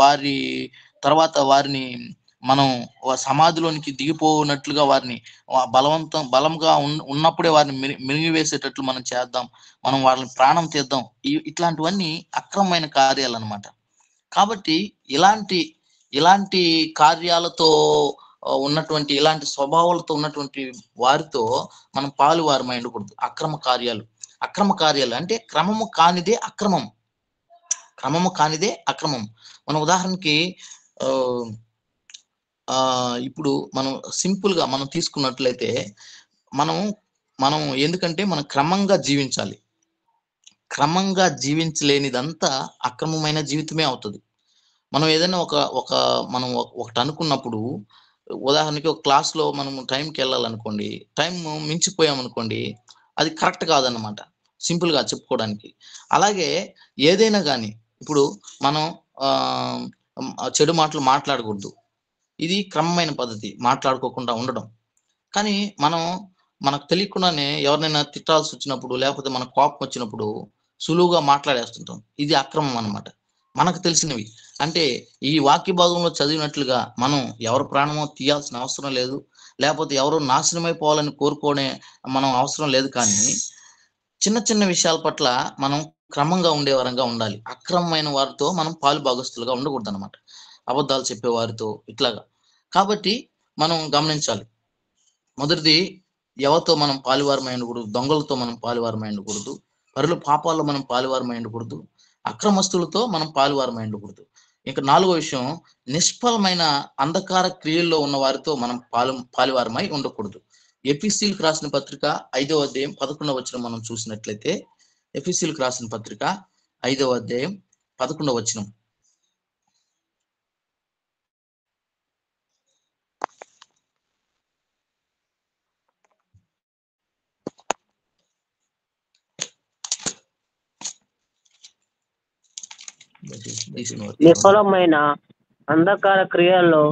వారి తర్వాత వారిని మనం సమాధిలోనికి దిగిపోనట్లుగా వారిని బలంగా ఉన్నప్పుడే వారిని మింగివేసేటట్లు మనం చేద్దాం, మనం వాళ్ళని ప్రాణం తీద్దాం. ఇట్లాంటివన్నీ అక్రమమైన కార్యాలు అన్నమాట. కాబట్టి ఇలాంటి కార్యాలతో ఉన్నటువంటి, ఇలాంటి స్వభావాలతో ఉన్నటువంటి వారితో మనం పాలువారమై ఉండకూడదు. అక్రమ కార్యాలు అంటే క్రమము కానిదే అక్రమం. మన ఉదాహరణకి ఇప్పుడు మనం సింపుల్ గా మనం తీసుకున్నట్లయితే మనం ఎందుకంటే మనం క్రమంగా జీవించలేనిదంతా అక్రమమైన జీవితమే అవుతుంది. మనం ఏదైనా మనం ఒకటి అనుకున్నప్పుడు, ఉదాహరణకి ఒక క్లాస్లో మనం టైంకి వెళ్ళాలనుకోండి, టైం మించిపోయామనుకోండి, అది కరెక్ట్ కాదన్నమాట, సింపుల్ గా చెప్పుకోవడానికి. అలాగే ఏదైనా కానీ ఇప్పుడు మనం చెడు మాటలు మాట్లాడకూడదు, ఇది క్రమమైన పద్ధతి, మాట్లాడుకోకుండా ఉండడం. కానీ మనకు తెలియకుండానే ఎవరినైనా తిట్టాల్సి వచ్చినప్పుడు, లేకపోతే మన కోపం వచ్చినప్పుడు సులువుగా మాట్లాడేస్తుంటాం. ఇది అక్రమం అన్నమాట. మనకు తెలిసినవి అంటే ఈ వాక్య భాగంలో చదివినట్లుగా మనం ఎవరి ప్రాణమో తీయాల్సిన అవసరం లేదు, లేకపోతే ఎవరో నాశనమైపోవాలని కోరుకోనే మనం అవసరం లేదు. కానీ చిన్న చిన్న విషయాల పట్ల మనం క్రమంగా ఉండే వరంగా ఉండాలి. అక్రమమైన వారితో మనం పాలు భాగస్తులుగా ఉండకూడదు అన్నమాట, అబద్ధాలు చెప్పే వారితో ఇట్లాగా. కాబట్టి మనం గమనించాలి. మొదటిది, ఎవరితో మనం పాలువారమై ఉండకూడదు, దొంగలతో మనం పాలువారమై ఉండకూడదు, పరుల పాపాల్లో మనం పాలువారమై ఉండకూడదు, అక్రమస్తులతో మనం పాలువారమై ఉండకూడదు. ఇంకా 4వ విషయం, నిష్ఫలమైన అంధకార క్రియల్లో ఉన్న వారితో మనం పాలువారమై ఉండకూడదు. ఎఫెసీయులకు రాసిన పత్రిక 5వ అధ్యాయం 11వ వచనం మనం చూసినట్లయితే, ఎఫెసీయులకు రాసిన పత్రిక 5వ అధ్యాయం 11వ వచనం. నిష్ఫలమైన అంధకార క్రియల్లో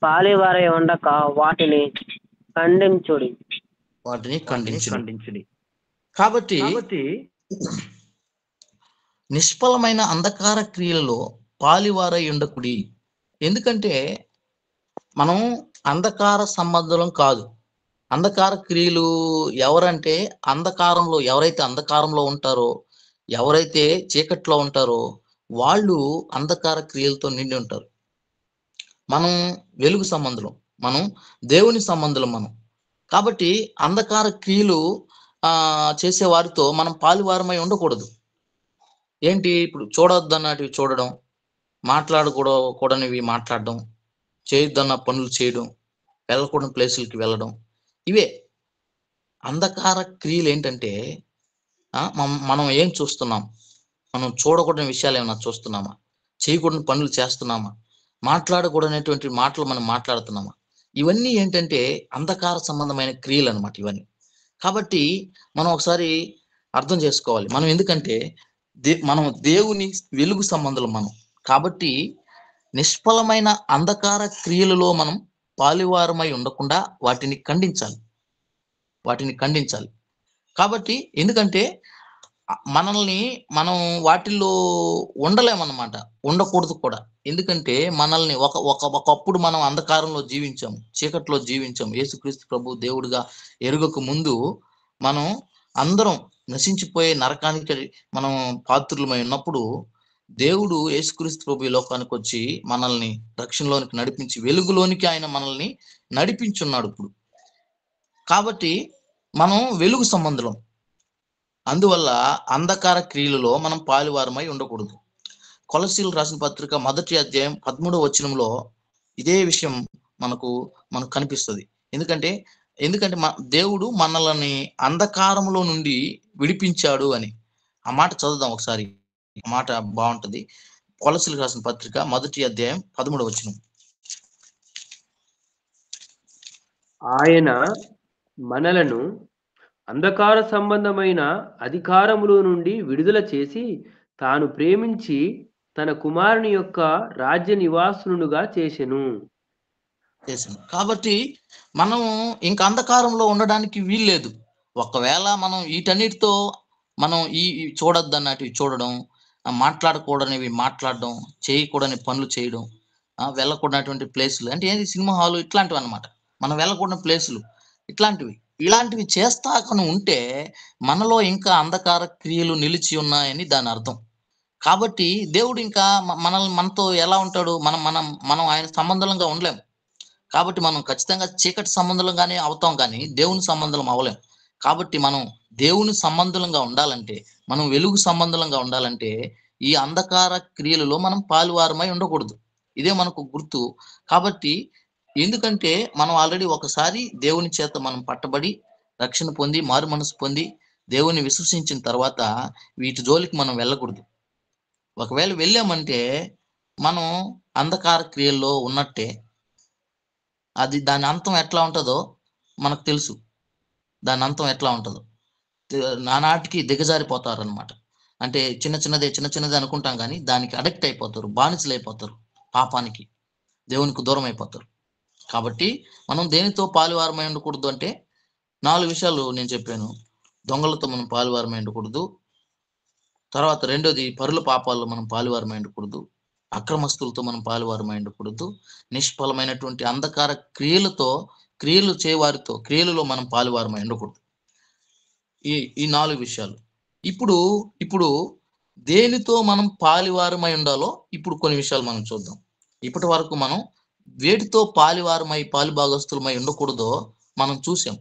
పాలివారై ఉండక వాటిని ఖండించుడి. కాబట్టి నిష్ఫలమైన అంధకార క్రియలలో పాలివారై ఉండకుడి. ఎందుకంటే మనం అంధకార సంబంధం కాదు. అంధకార క్రియలు ఎవరంటే ఎవరైతే అంధకారంలో ఉంటారో, ఎవరైతే చీకట్లో ఉంటారో వాళ్ళు అంధకార క్రియలతో నిండి ఉంటారు. మనం వెలుగు సంబంధులం, మనం దేవుని సంబంధులం మనం. కాబట్టి అంధకార క్రియలు చేసే వారితో మనం పాలువారమై ఉండకూడదు. ఏంటి ఇప్పుడు చూడొద్దన్నటివి చూడడం, మాట్లాడకూడనివి మాట్లాడడం, చేయొద్దన్న పనులు చేయడం, వెళ్ళకూడని ప్లేసులకి వెళ్ళడం, ఇవే అంధకార క్రియలు. ఏంటంటే మనం ఏం చూస్తున్నాం, మనం చూడకూడని విషయాలు ఏమైనా చూస్తున్నామా, చేయకూడని పనులు చేస్తున్నామా, మాట్లాడకూడనటువంటి మాటలు మనం మాట్లాడుతున్నామా, ఇవన్నీ ఏంటంటే అంధకార సంబంధమైన క్రియలు అనమాట ఇవన్నీ. కాబట్టి మనం ఒకసారి అర్థం చేసుకోవాలి. మనం ఎందుకంటే మనం దేవుని వెలుగు సంబంధులు మనం. కాబట్టి నిష్ఫలమైన అంధకార క్రియలలో మనం పాలివారమై ఉండకుండా వాటిని ఖండించాలి. కాబట్టి ఎందుకంటే మనం వాటిల్లో ఉండలేమన్నమాట, ఉండకూడదు కూడా. ఎందుకంటే మనల్ని ఒకప్పుడు మనం అంధకారంలో జీవించాం, చీకట్లో జీవించాం. యేసుక్రీస్తు ప్రభు దేవుడిగా ఎరుగక ముందు మనం అందరం నశించిపోయే నరకానికి మనం పాత్రులమై ఉన్నప్పుడు దేవుడు యేసుక్రీస్తు ప్రభు ఈ లోకానికి వచ్చి మనల్ని రక్షణలోనికి నడిపించి వెలుగులోనికి ఆయన మనల్ని నడిపించున్నాడు ఇప్పుడు. కాబట్టి మనం వెలుగు సంబంధులం. అందువల్ల అంధకార క్రియలలో మనం పాలువారమై ఉండకూడదు. కొలసీలు రాసిన పత్రిక 1వ అధ్యాయం 13వ వచనంలో ఇదే విషయం మనకు కనిపిస్తుంది. ఎందుకంటే దేవుడు మనల్ని అంధకారంలో నుండి విడిపించాడు అని. ఆ మాట చదువుదాం ఒకసారి. ఆ మాట బాగుంటది. కొలసీలు రాసిన పత్రిక 1వ అధ్యాయం 13వ వచనం. ఆయన మనలను అంధకార సంబంధమైన అధికారములో నుండి విడుదల చేసి తాను ప్రేమించి తన కుమారుని యొక్క రాజ్య నివాసునుగా చేసెను. కాబట్టి మనం ఇంకా అంధకారంలో ఉండడానికి వీల్లేదు. ఒకవేళ మనం వీటన్నిటితో మనం ఈ చూడొద్దన్నటివి చూడడం, మాట్లాడకూడనివి మాట్లాడడం, చేయకూడని పనులు చేయడం, వెళ్ళకూడనటువంటి ప్లేసులు అంటే ఏది సినిమా హాలు ఇట్లాంటివి అన్నమాట. మనం వెళ్ళకూడని ప్లేసులు ఇలాంటివి చేస్తాకను ఉంటే మనలో ఇంకా అంధకార క్రియలు నిలిచి ఉన్నాయని దాని అర్థం. కాబట్టి దేవుడు ఇంకా మనతో ఎలా ఉంటాడు? మనం ఆయన సంబంధంగా ఉండలేము. కాబట్టి మనం ఖచ్చితంగా చీకటి సంబంధంగానే అవుతాం, కానీ దేవుని సంబంధం అవ్వలేం. కాబట్టి మనం దేవుని సంబంధంగా ఉండాలంటే, మనం వెలుగు సంబంధంగా ఉండాలంటే ఈ అంధకార క్రియలలో మనం పాలువారమై ఉండకూడదు. ఇదే మనకు గుర్తు. కాబట్టి ఎందుకంటే మనం ఆల్రెడీ ఒకసారి దేవుని చేత మనం పట్టబడి రక్షణ పొంది మారు మనసు పొంది దేవుని విశ్వసించిన తర్వాత వీటి జోలికి మనం వెళ్ళకూడదు. ఒకవేళ వెళ్ళామంటే మనం అంధకార క్రియల్లో ఉన్నట్టే. దాని అంతం ఎట్లా ఉంటుందో మనకు తెలుసు. దాని అంతం ఎట్లా ఉంటుందో నానాటికి దిగజారిపోతారు అనమాట. అంటే చిన్న చిన్నదే అనుకుంటాం, కానీ దానికి అడిక్ట్ అయిపోతారు, బానిసలు అయిపోతారు, పాపానికి, దేవునికి దూరం అయిపోతారు. కాబట్టి మనం దేనితో పాలువారమై ఉండకూడదు అంటే 4 విషయాలు నేను చెప్పాను. దొంగలతో మనం పాలువారమై ఉండకూడదు. తర్వాత రెండోది పరుల పాపాల్లో మనం పాలువారమై ఉండకూడదు. అక్రమస్తులతో మనం పాలువారమై ఉండకూడదు. నిష్ఫలమైనటువంటి అంధకార క్రియలు చేయవారితో క్రియలలో మనం పాలువారమై ఉండకూడదు. ఈ 4 విషయాలు. ఇప్పుడు దేనితో మనం పాలువారమై ఉండాలో ఇప్పుడు కొన్ని విషయాలు మనం చూద్దాం. ఇప్పటి వరకు మనం వేటితో పాలుభాగస్తులమై ఉండకూడదో మనం చూసాం.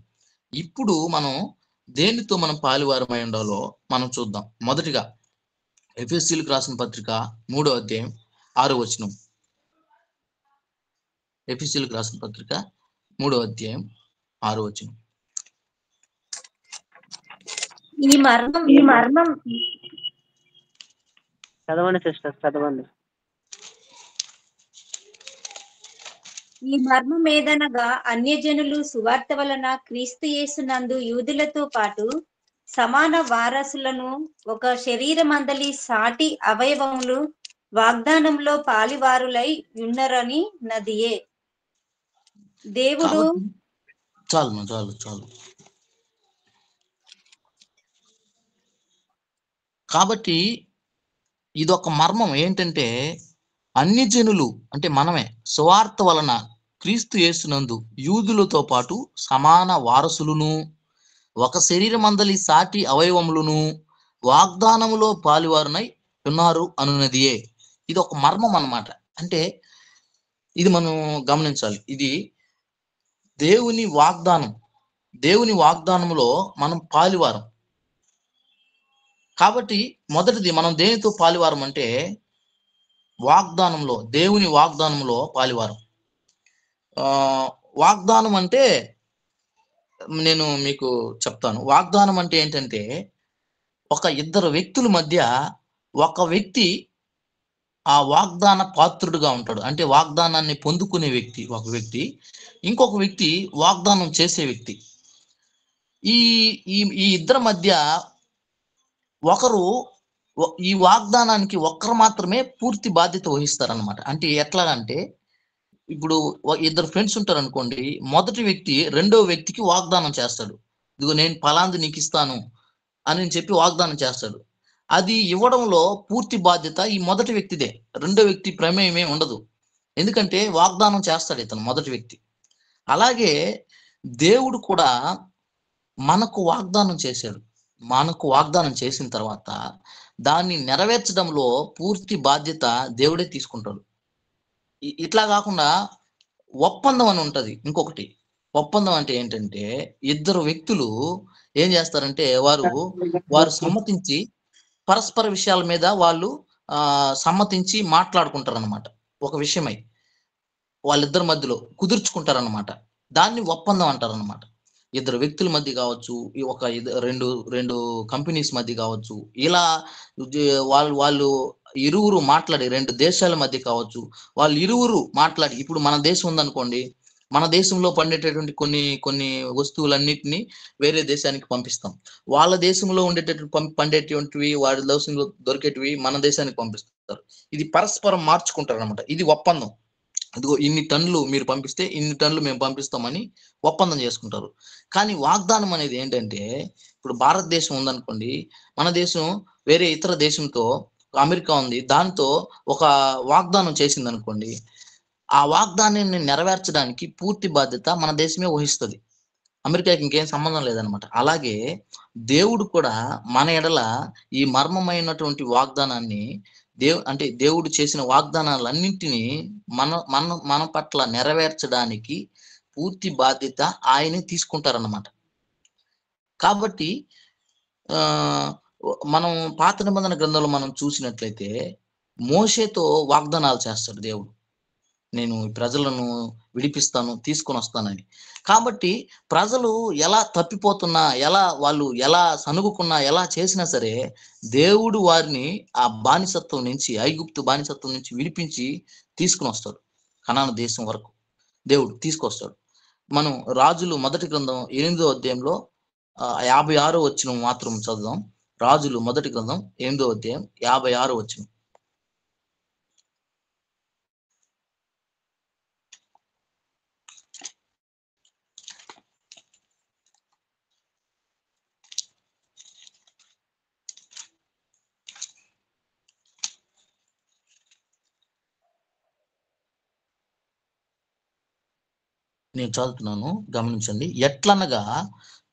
ఇప్పుడు మనం దేనితో మనం పాలువారమై ఉండాలో మనం చూద్దాం. మొదటిగా ఎఫెసీయులకు రాసిన పత్రిక 3వ అధ్యాయం 6వ వచనం. ఎఫెసీయులకు రాసిన పత్రిక 3వ అధ్యాయం 6వ వచనం. ఈ మర్మం చదవండి సిస్టర్, చదవండి. ఈ మర్మం ఏదనగా అన్యజనులు సువార్త వలన క్రీస్తు యేసునందు యూదులతో పాటు సమాన వారసులను, ఒక శరీరమందలి సాటి అవయవములు వాగ్దానంలో పాలివారులై ఉన్నరని నదియే. దేవుడు చాలు. కాబట్టి ఇదొక మర్మం ఏంటంటే, అన్ని జనులు అంటే మనమే సువార్త వలన క్రీస్తు యేసునందు యూదులతో పాటు సమాన వారసులను, ఒక శరీరమందలి సాటి అవయవములను వాగ్దానములో పాలువారునై ఉన్నారు అనున్నదియే. ఇది ఒక మర్మం అన్నమాట. అంటే ఇది మనం గమనించాలి. ఇది దేవుని వాగ్దానం. దేవుని వాగ్దానంలో మనం పాలువారం. కాబట్టి మొదటిది మనం దేనితో పాలువారం అంటే వాగ్దానంలో, దేవుని వాగ్దానంలో పాలువారం. వాగ్దానం అంటే నేను మీకు చెప్తాను. వాగ్దానం అంటే ఏంటంటే, ఒక ఇద్దరు వ్యక్తుల మధ్య ఒక వ్యక్తి ఆ వాగ్దాన పాత్రుడుగా ఉంటాడు. అంటే వాగ్దానాన్ని పొందుకునే వ్యక్తి ఒక వ్యక్తి, ఇంకొక వ్యక్తి వాగ్దానం చేసే వ్యక్తి. ఈ ఈ ఈ ఇద్దరి మధ్య ఒకరు ఈ వాగ్దానానికి ఒక్కరు మాత్రమే పూర్తి బాధ్యత వహిస్తారనమాట. అంటే ఎట్లాగంటే, ఇప్పుడు ఇద్దరు ఫ్రెండ్స్ ఉంటారు అనుకోండి, మొదటి వ్యక్తి రెండో వ్యక్తికి వాగ్దానం చేస్తాడు. ఇదిగో నేను ఫలాంది నీకు ఇస్తాను అని చెప్పి వాగ్దానం చేస్తాడు. అది ఇవ్వడంలో పూర్తి బాధ్యత ఈ మొదటి వ్యక్తిదే. రెండో వ్యక్తి ప్రమేయమే ఉండదు. ఎందుకంటే వాగ్దానం చేస్తాడు ఇతను మొదటి వ్యక్తి. అలాగే దేవుడు కూడా మనకు వాగ్దానం చేశాడు. మనకు వాగ్దానం చేసిన తర్వాత దాన్ని నెరవేర్చడంలో పూర్తి బాధ్యత దేవుడే తీసుకుంటాడు. ఇట్లా కాకుండా ఒప్పందం అని ఉంటది. ఇంకొకటి ఒప్పందం అంటే ఏంటంటే, ఇద్దరు వ్యక్తులు ఏం చేస్తారంటే వారు సమ్మతించి పరస్పర విషయాల మీద వాళ్ళు సమ్మతించి మాట్లాడుకుంటారు అనమాట. ఒక విషయమై వాళ్ళిద్దరి మధ్యలో కుదుర్చుకుంటారన్నమాట. దాన్ని ఒప్పందం అంటారు అనమాట. ఇద్దరు వ్యక్తుల మధ్య కావచ్చు, ఒక రెండు కంపెనీస్ మధ్య కావచ్చు, ఇలా వాళ్ళు ఇరువురు మాట్లాడి, రెండు దేశాల మధ్య కావచ్చు, వాళ్ళు ఇరువురు మాట్లాడి, ఇప్పుడు మన దేశం ఉందనుకోండి, మన దేశంలో పండేటటువంటి కొన్ని వస్తువులన్నిటిని వేరే దేశానికి పంపిస్తాం. వాళ్ళ దేశంలో ఉండేటటువంటి పండేటువంటివి, వాళ్ళ దేశంలో దొరికేటివి మన దేశానికి పంపిస్తారు. ఇది పరస్పరం మార్చుకుంటారు అనమాట. ఇది ఒప్పందం. అదిగో ఇన్ని టన్నులు మీరు పంపిస్తే ఇన్ని టన్నులు మేము పంపిస్తామని ఒప్పందం చేసుకుంటారు. కానీ వాగ్దానం అనేది ఏంటంటే, ఇప్పుడు భారతదేశం ఉందనుకోండి, మన దేశం వేరే ఇతర దేశంతో, అమెరికా ఉంది, దాంతో ఒక వాగ్దానం చేసింది అనుకోండి, ఆ వాగ్దానాన్ని నెరవేర్చడానికి పూర్తి బాధ్యత మన దేశమే వహిస్తుంది. అమెరికాకి ఇంకేం సంబంధం లేదనమాట. అలాగే దేవుడు కూడా మన ఎడల ఈ మర్మమైనటువంటి వాగ్దానాన్ని దేవుడు చేసిన వాగ్దానాలన్నింటినీ మన పట్ల నెరవేర్చడానికి పూర్తి బాధ్యత ఆయనే తీసుకుంటారన్నమాట. కాబట్టి మనం పాత నిబంధన గ్రంథంలో మనం చూసినట్లయితే మోషేతో వాగ్దానాలు చేస్తాడు దేవుడు. నేను ఈ ప్రజలను విడిపిస్తాను, తీసుకొని వస్తానని. కాబట్టి ప్రజలు ఎలా తప్పిపోతున్నా, ఎలా సనుగుకున్నా, ఎలా చేసినా సరే దేవుడు వారిని ఆ బానిసత్వం నుంచి, ఐగుప్తు బానిసత్వం నుంచి విడిపించి తీసుకుని వస్తాడు. కనాను దేశం వరకు దేవుడు తీసుకొస్తాడు. మనం రాజులు మొదటి గ్రంథం 8వ అధ్యాయంలో 56వ వచనం మాత్రం చదువుదాం. రాజులు మొదటి గ్రంథం 8వ అధ్యాయం 56వ వచనం. నేను చదువుతున్నాను, గమనించండి. ఎట్లనగా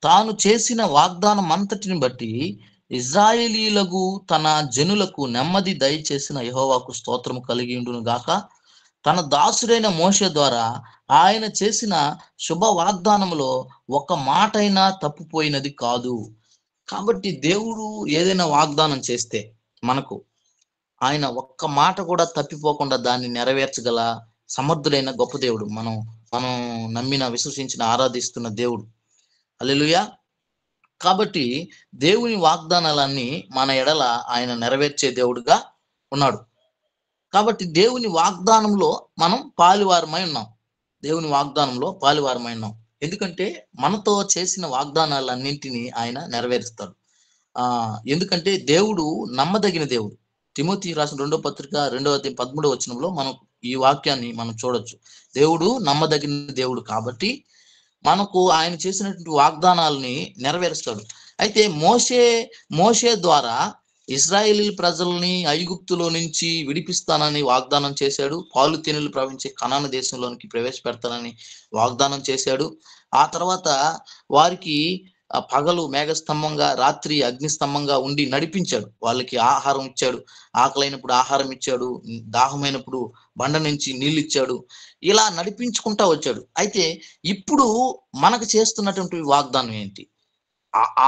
తాను చేసిన వాగ్దానం అంతటిని బట్టి ఇజ్రాయేలీలకు తన జనులకు నెమ్మది దయచేసిన యెహోవాకు స్తోత్రము కలిగి ఉండును గాక. తన దాసుడైన మోషే ద్వారా ఆయన చేసిన శుభ వాగ్దానములో ఒక మాటైనా తప్పుపోయినది కాదు. కాబట్టి దేవుడు ఏదైనా వాగ్దానం చేస్తే మనకు, ఆయన ఒక్క మాట కూడా తప్పిపోకుండా దాన్ని నెరవేర్చగల సమర్థుడైన గొప్ప దేవుడు. మనం నమ్మిన, విశ్వసించిన, ఆరాధిస్తున్న దేవుడు. హల్లెలూయా. కాబట్టి దేవుని వాగ్దానాలన్నీ మన ఎడల ఆయన నెరవేర్చే దేవుడుగా ఉన్నాడు. కాబట్టి దేవుని వాగ్దానంలో మనం పాలువారమై ఉన్నాం. దేవుని వాగ్దానంలో పాలువారమై ఉన్నాం. ఎందుకంటే మనతో చేసిన వాగ్దానాలన్నింటినీ ఆయన నెరవేరుస్తాడు. ఎందుకంటే దేవుడు నమ్మదగిన దేవుడు. తిమోతి రాసిన 2వ పత్రిక 2వ అధ్యాయం 13వ వచనంలో మనం ఈ వాక్యాన్ని మనం చూడొచ్చు. దేవుడు నమ్మదగిన దేవుడు కాబట్టి మనకు ఆయన చేసినటువంటి వాగ్దానాలని నెరవేరుస్తాడు. అయితే మోషే ద్వారా ఇశ్రాయేలీ ప్రజల్ని ఐగుప్తులో నుంచి విడిపిస్తానని వాగ్దానం చేశాడు. పాలు తేనెలు ప్రవహించే కనాను దేశంలోనికి ప్రవేశపెడతానని వాగ్దానం చేశాడు. ఆ తర్వాత వారికి పగలు మేఘస్తంభంగా, రాత్రి అగ్నిస్తంభంగా ఉండి నడిపించాడు. వాళ్ళకి ఆహారం ఇచ్చాడు, ఆకలైనప్పుడు ఆహారం ఇచ్చాడు, దాహమైనప్పుడు బండ నుంచి నీళ్ళు ఇచ్చాడు. ఇలా నడిపించుకుంటా వచ్చాడు. అయితే ఇప్పుడు మనకు చేస్తున్నటువంటి వాగ్దానం ఏంటి?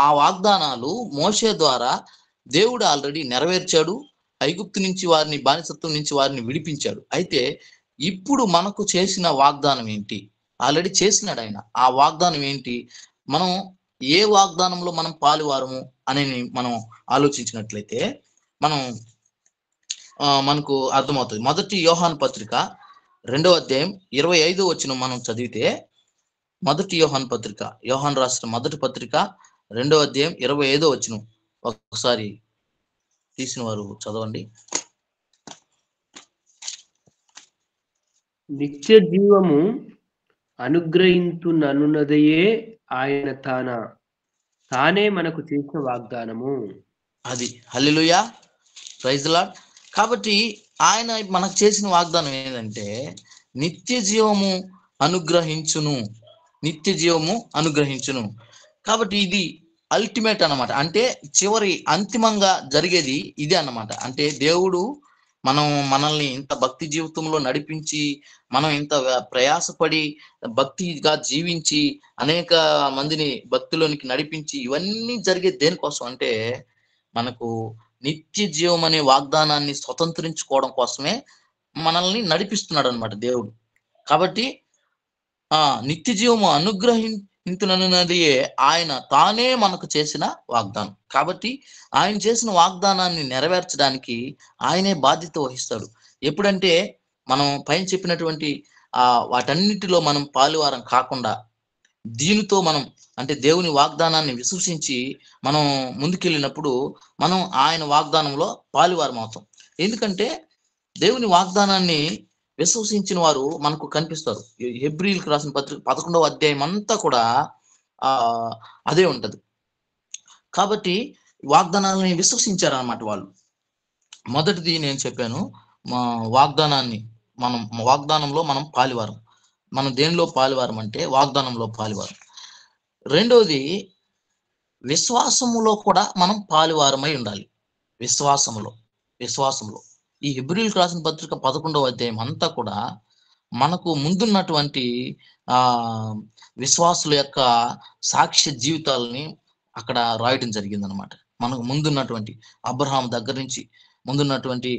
ఆ వాగ్దానాలు మోషే ద్వారా దేవుడు ఆల్రెడీ నెరవేర్చాడు. ఐగుప్తు నుంచి వారిని, బానిసత్వం నుంచి వారిని విడిపించాడు. అయితే ఇప్పుడు మనకు చేసిన వాగ్దానం ఏంటి? ఆల్రెడీ చేసినాడు ఆయన. ఆ వాగ్దానం ఏంటి? మనం ఏ వాగ్దానంలో మనం పాలువారము అని మనం ఆలోచించినట్లయితే మనకు అర్థమవుతుంది. మొదటి యోహాను పత్రిక 2వ అధ్యాయం 25వ వచనం మనం చదివితే, మొదటి యోహాను పత్రిక, యోహాను రాసిన మొదటి పత్రిక 2వ అధ్యాయం 25వ వచనం ఒకసారి తీసిన వారు చదవండి. నిత్య జీవము అనుగ్రహించుననున్నదయే ఆయన తానే మనకు చేసిన వాగ్దానము. అది హల్లెలూయా, ప్రైజ్ లార్డ్. కాబట్టి ఆయన మనకు చేసిన వాగ్దానం ఏంటంటే నిత్య జీవము అనుగ్రహించును, నిత్య జీవము అనుగ్రహించును. కాబట్టి ఇది అల్టిమేట్ అన్నమాట. అంటే చివరి అంతిమంగా జరిగేది ఇదే అన్నమాట. అంటే దేవుడు మనల్ని ఇంత భక్తి జీవితంలో నడిపించి, మనం ఇంత ప్రయాసపడి భక్తిగా జీవించి అనేక మందిని భక్తిలోనికి నడిపించి, ఇవన్నీ జరిగేది దేనికోసం అంటే మనకు నిత్య జీవం అనే వాగ్దానాన్ని స్వతంత్రించుకోవడం కోసమే మనల్ని నడిపిస్తున్నాడు అనమాట దేవుడు. కాబట్టి నిత్య జీవము అనుగ్రహించునన్నది ఆయన తానే మనకు చేసిన వాగ్దానం. కాబట్టి ఆయన చేసిన వాగ్దానాన్ని నెరవేర్చడానికి ఆయనే బాధ్యత వహిస్తాడు. ఎప్పుడంటే మనం పైన చెప్పినటువంటి వాటన్నిటిలో మనం పాలువారం కాకుండా దీనితో మనం అంటే దేవుని వాగ్దానాన్ని విశ్వసించి మనం ముందుకెళ్ళినప్పుడు మనం ఆయన వాగ్దానంలో పాలువారం అవుతాం. ఎందుకంటే దేవుని వాగ్దానాన్ని విశ్వసించిన వారు మనకు కనిపిస్తారు. హెబ్రీయులకు రాసిన పత్రిక 11వ అధ్యాయం అంతా కూడా అదే ఉంటది. కాబట్టి వాగ్దానాన్ని విశ్వసించారన్నమాట వాళ్ళు. మొదటిది నేను చెప్పాను, వాగ్దానంలో మనం పాలువారం. మనం దేనిలో పాలువారం అంటే వాగ్దానంలో పాలువారం. రెండవది విశ్వాసములో కూడా మనం పాలువారమై ఉండాలి. విశ్వాసములో ఈ హెబ్రీయులకు రాసిన పత్రిక 11వ అధ్యాయం అంతా కూడా మనకు ముందున్నటువంటి విశ్వాసుల యొక్క సాక్ష్య జీవితాలని అక్కడ రాయడం జరిగింది అనమాట. మనకు ముందున్నటువంటి అబ్రహాం దగ్గర నుంచి ముందున్నటువంటి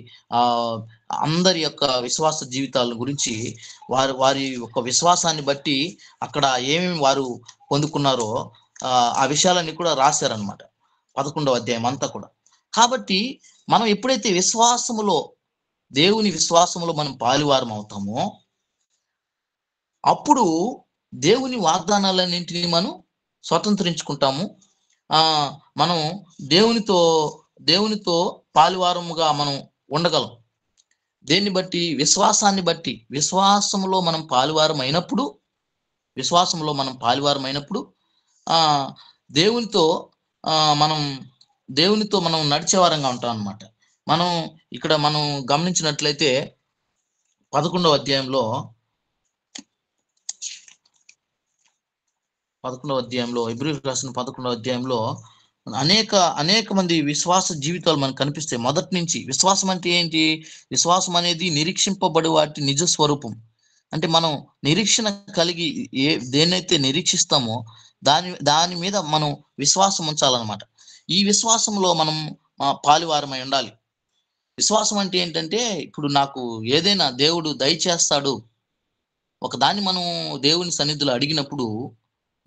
అందరి యొక్క విశ్వాస జీవితాల గురించి వారి యొక్క విశ్వాసాన్ని బట్టి అక్కడ ఏమేమి వారు పొందుకున్నారో ఆ విషయాలన్నీ కూడా రాశారనమాట 11వ అధ్యాయం అంతా కూడా. కాబట్టి మనం ఎప్పుడైతే దేవుని విశ్వాసములో మనం పాలువారం అవుతామో అప్పుడు దేవుని వాగ్దానాలన్నింటినీ మనం స్వతంత్రించుకుంటాము. మనం దేవునితో పాలువారముగా మనం ఉండగలం. దేన్ని బట్టి? విశ్వాసాన్ని బట్టి. విశ్వాసంలో మనం పాలువారం అయినప్పుడు దేవునితో మనం నడిచేవారంగా ఉంటాం అన్నమాట. మనం ఇక్కడ మనం గమనించినట్లయితే 11వ అధ్యాయంలో హెబ్రీయులకు రాసిన 11వ అధ్యాయంలో అనేక మంది విశ్వాస జీవితాలు మనకు కనిపిస్తాయి. మొదటి నుంచి విశ్వాసం అంటే ఏంటి? విశ్వాసం అనేది నిరీక్షింపబడి వాటి నిజ స్వరూపం. అంటే మనం నిరీక్షణ కలిగి దేన్నైతే నిరీక్షిస్తామో దాని మీద మనం విశ్వాసం ఉంచాలన్నమాట. ఈ విశ్వాసంలో మనం పాలువారమై ఉండాలి. విశ్వాసం అంటే ఏంటంటే ఇప్పుడు నాకు ఏదైనా దేవుడు దయచేస్తాడు, ఒకదాన్ని మనం దేవుని సన్నిధిలో అడిగినప్పుడు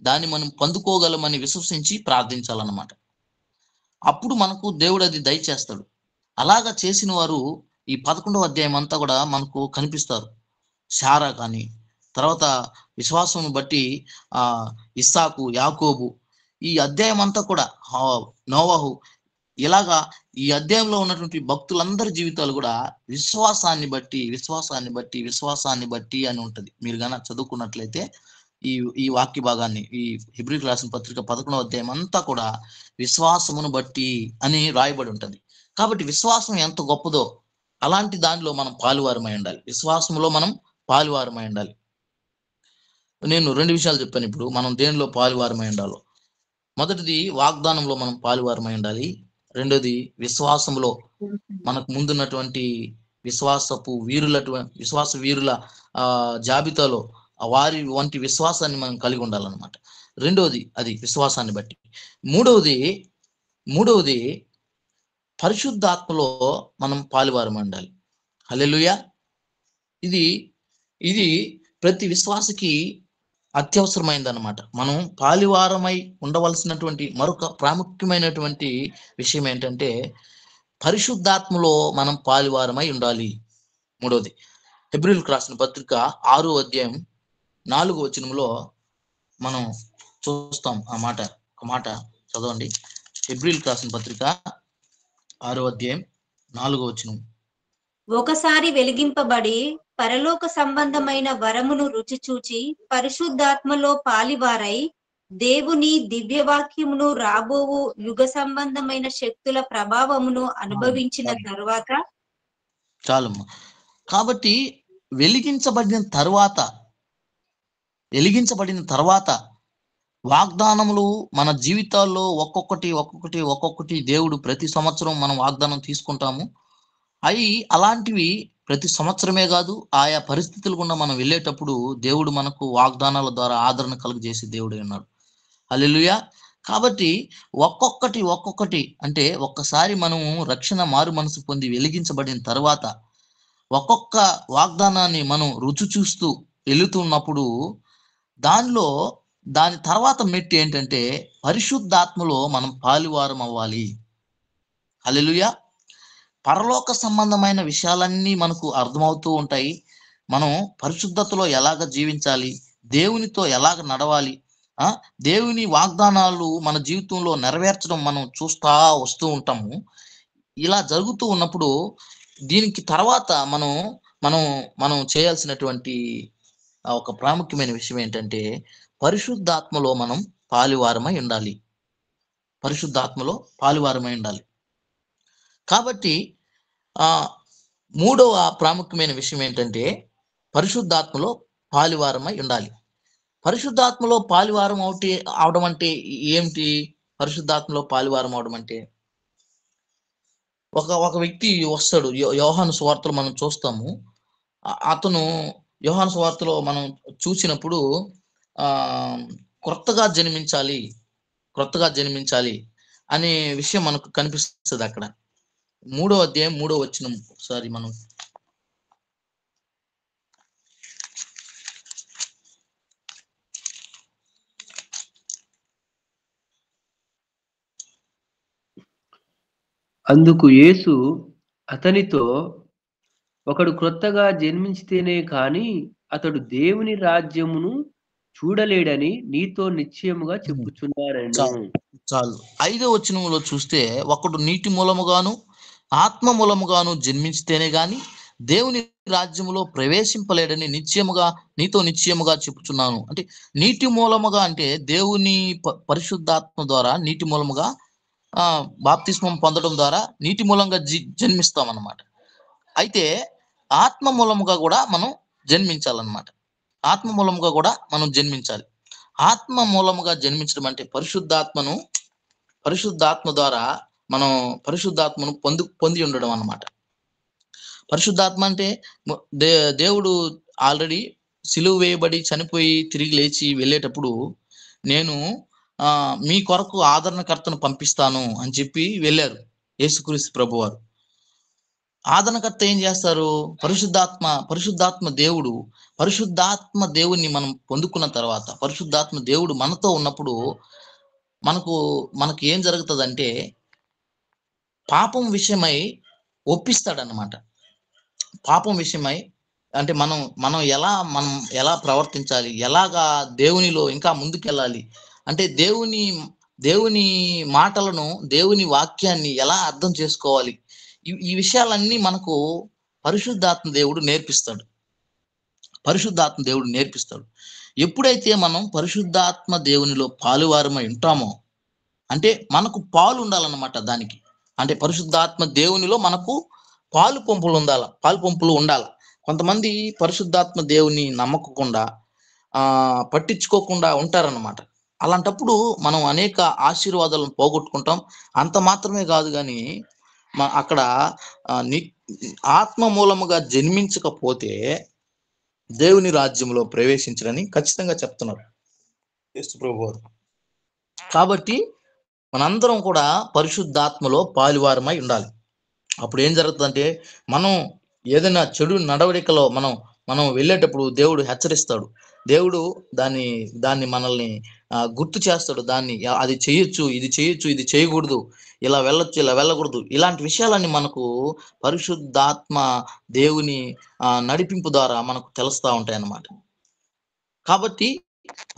దాన్ని మనం పొందుకోగలమని విశ్వసించి ప్రార్థించాలన్నమాట. అప్పుడు మనకు దేవుడు అది దయచేస్తాడు. అలాగా చేసిన వారు ఈ 11వ అధ్యాయం అంతా కూడా మనకు కనిపిస్తారు. శారా కానీ, తర్వాత విశ్వాసం బట్టి ఇస్సాకు, యాకోబు, ఈ అధ్యాయం అంతా కూడా నోవహు, ఇలాగా ఈ అధ్యాయంలో ఉన్నటువంటి భక్తులందరి జీవితాలు కూడా విశ్వాసాన్ని బట్టి అని ఉంటది. మీరు కనుక చదువుకున్నట్లయితే ఈ వాక్య భాగాన్ని, ఈ హెబ్రీయులకు రాసిన పత్రిక 11వ అధ్యాయం అంతా కూడా విశ్వాసమును బట్టి అని రాయబడి ఉంటది. కాబట్టి విశ్వాసం ఎంత గొప్పదో అలాంటి దానిలో మనం పాలువారమై ఉండాలి. విశ్వాసంలో మనం పాలువారమై ఉండాలి. నేను 2 విషయాలు చెప్పాను. ఇప్పుడు మనం దేనిలో పాలువారమై ఉండాలో, మొదటిది వాగ్దానంలో మనం పాలువారమై ఉండాలి. రెండోది విశ్వాసంలో మనకు ముందున్నటువంటి విశ్వాస వీరుల జాబితాలో వారి వంటి విశ్వాసాన్ని మనం కలిగి ఉండాలన్నమాట. రెండవది అది విశ్వాసాన్ని బట్టి. మూడవది పరిశుద్ధాత్మలో మనం పాలువారమై ఉండాలి. హల్లెలూయా. ఇది ప్రతి విశ్వాసకి అత్యవసరమైందన్నమాట. మనం పాలువారమై ఉండవలసినటువంటి మరొక ప్రాముఖ్యమైనటువంటి విషయం ఏంటంటే పరిశుద్ధాత్మలో మనం పాలువారమై ఉండాలి. మూడవది హెబ్రీయులకు రాసిన పత్రిక 6వ అధ్యాయం 4వ వచనంలో మనం చూస్తాం. ఒక మాట చదవండి. హెబ్రీయులకు రాసిన పత్రిక 6వ అధ్యాయం 4వ వచనం. ఒకసారి వెలిగింపబడి పరలోక సంబంధమైన వరమును రుచి చూచి పరిశుద్ధాత్మలో పాలివారై దేవుని దివ్యవాక్యమును రాబోవు యుగ సంబంధమైన శక్తుల ప్రభావమును అనుభవించిన తరువాత. చాలమ్మా. కాబట్టి వెలిగించబడిన తర్వాత వాగ్దానములు మన జీవితాల్లో ఒక్కొక్కటి దేవుడు ప్రతి సంవత్సరం మనం వాగ్దానం తీసుకుంటాము. అలాంటివి ప్రతి సంవత్సరమే కాదు, ఆయా పరిస్థితులు గుండా మనం వెళ్ళేటప్పుడు దేవుడు మనకు వాగ్దానాల ద్వారా ఆదరణ కలుగజేసి దేవుడే ఉన్నాడు. హల్లెలూయా. కాబట్టి ఒక్కొక్కటి అంటే ఒక్కసారి మనం రక్షణ మారు మనసు పొంది వెలిగించబడిన తర్వాత ఒక్కొక్క వాగ్దానాన్ని మనం రుచి చూస్తూ వెళుతున్నప్పుడు దాని తర్వాత మెట్టు ఏంటంటే పరిశుద్ధాత్మలో మనం పాలువారం అవ్వాలి. హల్లెలూయా. పరలోక సంబంధమైన విషయాలన్నీ మనకు అర్థమవుతూ ఉంటాయి. మనం పరిశుద్ధతలో ఎలాగ జీవించాలి, దేవునితో ఎలాగ నడవాలి, దేవుని వాగ్దానాలు మన జీవితంలో నెరవేర్చడం మనం చూస్తా వస్తూ ఉంటాము. ఇలా జరుగుతూ ఉన్నప్పుడు దీనికి తర్వాత మనం చేయాల్సినటువంటి ఒక ప్రాముఖ్యమైన విషయం ఏంటంటే పరిశుద్ధాత్మలో మనం పాలువారమై ఉండాలి. కాబట్టి మూడవ ప్రాముఖ్యమైన విషయం ఏంటంటే పరిశుద్ధాత్మలో పాలువారమై ఉండాలి. పరిశుద్ధాత్మలో పాలువారం అవడం అంటే ఏమిటి? పరిశుద్ధాత్మలో పాలువారం అవడం అంటే ఒక వ్యక్తి వస్తాడు. యోహాను సువార్తలో మనం చూస్తాము. అతను యోహాను సువార్తలో మనం చూసినప్పుడు క్రొత్తగా జన్మించాలి అనే విషయం మనకు కనిపిస్తుంది. అక్కడ 3వ అధ్యాయం 3వ వచనం ఒకసారి మనం అందుకు యేసు అతనితో, ఒకడు క్రొత్తగా జన్మించితేనే కాని అతడు దేవుని రాజ్యమును చూడలేడని నీతో నిశ్చయముగా చెప్పుచున్నాను. చాలు. 5వ వచనంలో చూస్తే ఒకడు నీటి మూలముగాను ఆత్మ మూలముగాను జన్మించితేనే గాని దేవుని రాజ్యములో ప్రవేశింపలేడని నీతో నిశ్చయముగా చెప్పుచున్నాను. అంటే నీటి మూలముగా అంటే దేవుని పరిశుద్ధాత్మ ద్వారా నీటి మూలముగా బాప్తిస్మం పొందడం ద్వారా నీటి మూలంగా జన్మిస్తాం అన్నమాట. అయితే ఆత్మ మూలముగా కూడా మనం జన్మించాలన్నమాట. ఆత్మ మూలముగా కూడా మనం జన్మించాలి. ఆత్మ మూలముగా జన్మించడం అంటే పరిశుద్ధాత్మ ద్వారా మనం పరిశుద్ధాత్మను పొంది ఉండడం అన్నమాట. పరిశుద్ధాత్మ అంటే దేవుడు ఆల్రెడీ సిలువ వేయబడి చనిపోయి తిరిగి లేచి వెళ్ళేటప్పుడు నేను మీ కొరకు ఆదరణకర్తను పంపిస్తాను అని చెప్పి వెళ్ళారు యేసుక్రీస్తు ప్రభువారు. ఆదరణకర్త ఏం చేస్తారు? పరిశుద్ధాత్మ దేవుడిని మనం పొందుకున్న తర్వాత పరిశుద్ధాత్మ దేవుడు మనతో ఉన్నప్పుడు మనకు ఏం జరుగుతుందంటే పాపం విషయమై ఒప్పిస్తాడన్నమాట. పాపం విషయమై అంటే మనం ఎలా ప్రవర్తించాలి, ఎలాగా దేవునిలో ఇంకా ముందుకెళ్ళాలి అంటే దేవుని మాటలను దేవుని వాక్యాన్ని ఎలా అర్థం చేసుకోవాలి, ఈ విషయాలన్నీ మనకు పరిశుద్ధాత్మ దేవుడు నేర్పిస్తాడు. ఎప్పుడైతే మనం పరిశుద్ధాత్మ దేవునిలో పాలువారమై ఉంటామో అంటే మనకు పాలు ఉండాలన్నమాట. దానికి అంటే పరిశుద్ధాత్మ దేవునిలో మనకు పాలు పంపులు ఉండాలి. కొంతమంది పరిశుద్ధాత్మ దేవుని నమ్మకుండా పట్టించుకోకుండా ఉంటారన్నమాట. అలాంటప్పుడు మనం అనేక ఆశీర్వాదాలను పోగొట్టుకుంటాం. అంత మాత్రమే కాదు కానీ అక్కడ ఆత్మ మూలముగా జన్మించకపోతే దేవుని రాజ్యంలో ప్రవేశించరని ఖచ్చితంగా చెప్తున్నారు యేసు ప్రభువు. కాబట్టి మనందరం కూడా పరిశుద్ధాత్మలో పాలువారమై ఉండాలి. అప్పుడు ఏం జరుగుతుందంటే, మనం ఏదైనా చెడు నడవడికలో మనం వెళ్ళేటప్పుడు దేవుడు హెచ్చరిస్తాడు. దేవుడు దాన్ని మనల్ని గుర్తు చేస్తాడు. అది చేయొచ్చు, ఇది చేయొచ్చు, ఇది చేయకూడదు, ఇలా వెళ్ళొచ్చు, ఇలా వెళ్ళకూడదు. ఇలాంటి విషయాలన్నీ మనకు పరిశుద్ధాత్మ దేవుని నడిపింపు ద్వారా మనకు తెలుస్తూ ఉంటాయి అన్నమాట. కాబట్టి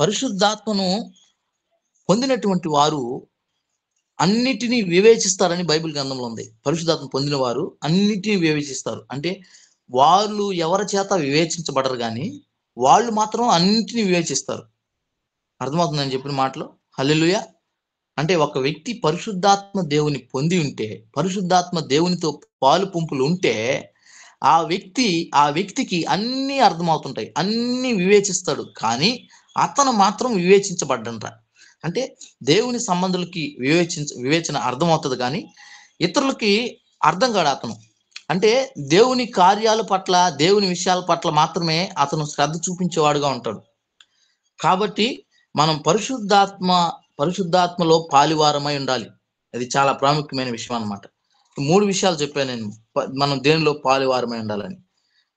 పరిశుద్ధాత్మను పొందినటువంటి వారు అన్నిటినీ వివేచిస్తారని బైబిల్ గ్రంథంలో ఉంది. పరిశుద్ధాత్మ పొందిన వారు అన్నిటినీ వివేచిస్తారు. అంటే వాళ్ళు ఎవరి చేత వివేచించబడరు, కానీ వాళ్ళు మాత్రం అన్నిటినీ వివేచిస్తారు. అర్థమవుతుందని చెప్పిన మాటలు. హల్లెలూయా. అంటే ఒక వ్యక్తి పరిశుద్ధాత్మ దేవుని పొంది ఉంటే, పరిశుద్ధాత్మ దేవునితో పాలు పంపులు ఉంటే ఆ వ్యక్తికి అన్నీ అర్థమవుతుంటాయి, అన్నీ వివేచిస్తాడు. కానీ అతను మాత్రం వివేచించబడ్డంట. అంటే దేవుని సంబంధులకి వివేచన అర్థమవుతుంది, కానీ ఇతరులకి అర్థం కాడు అతను. అంటే దేవుని కార్యాల పట్ల, దేవుని విషయాల పట్ల మాత్రమే అతను శ్రద్ధ చూపించేవాడుగా ఉంటాడు. కాబట్టి మనం పరిశుద్ధాత్మలో పాలువారమై ఉండాలి. అది చాలా ప్రాముఖ్యమైన విషయం అన్నమాట. 3 విషయాలు చెప్పాను నేను, మనం దేనిలో పాలువారమై ఉండాలని.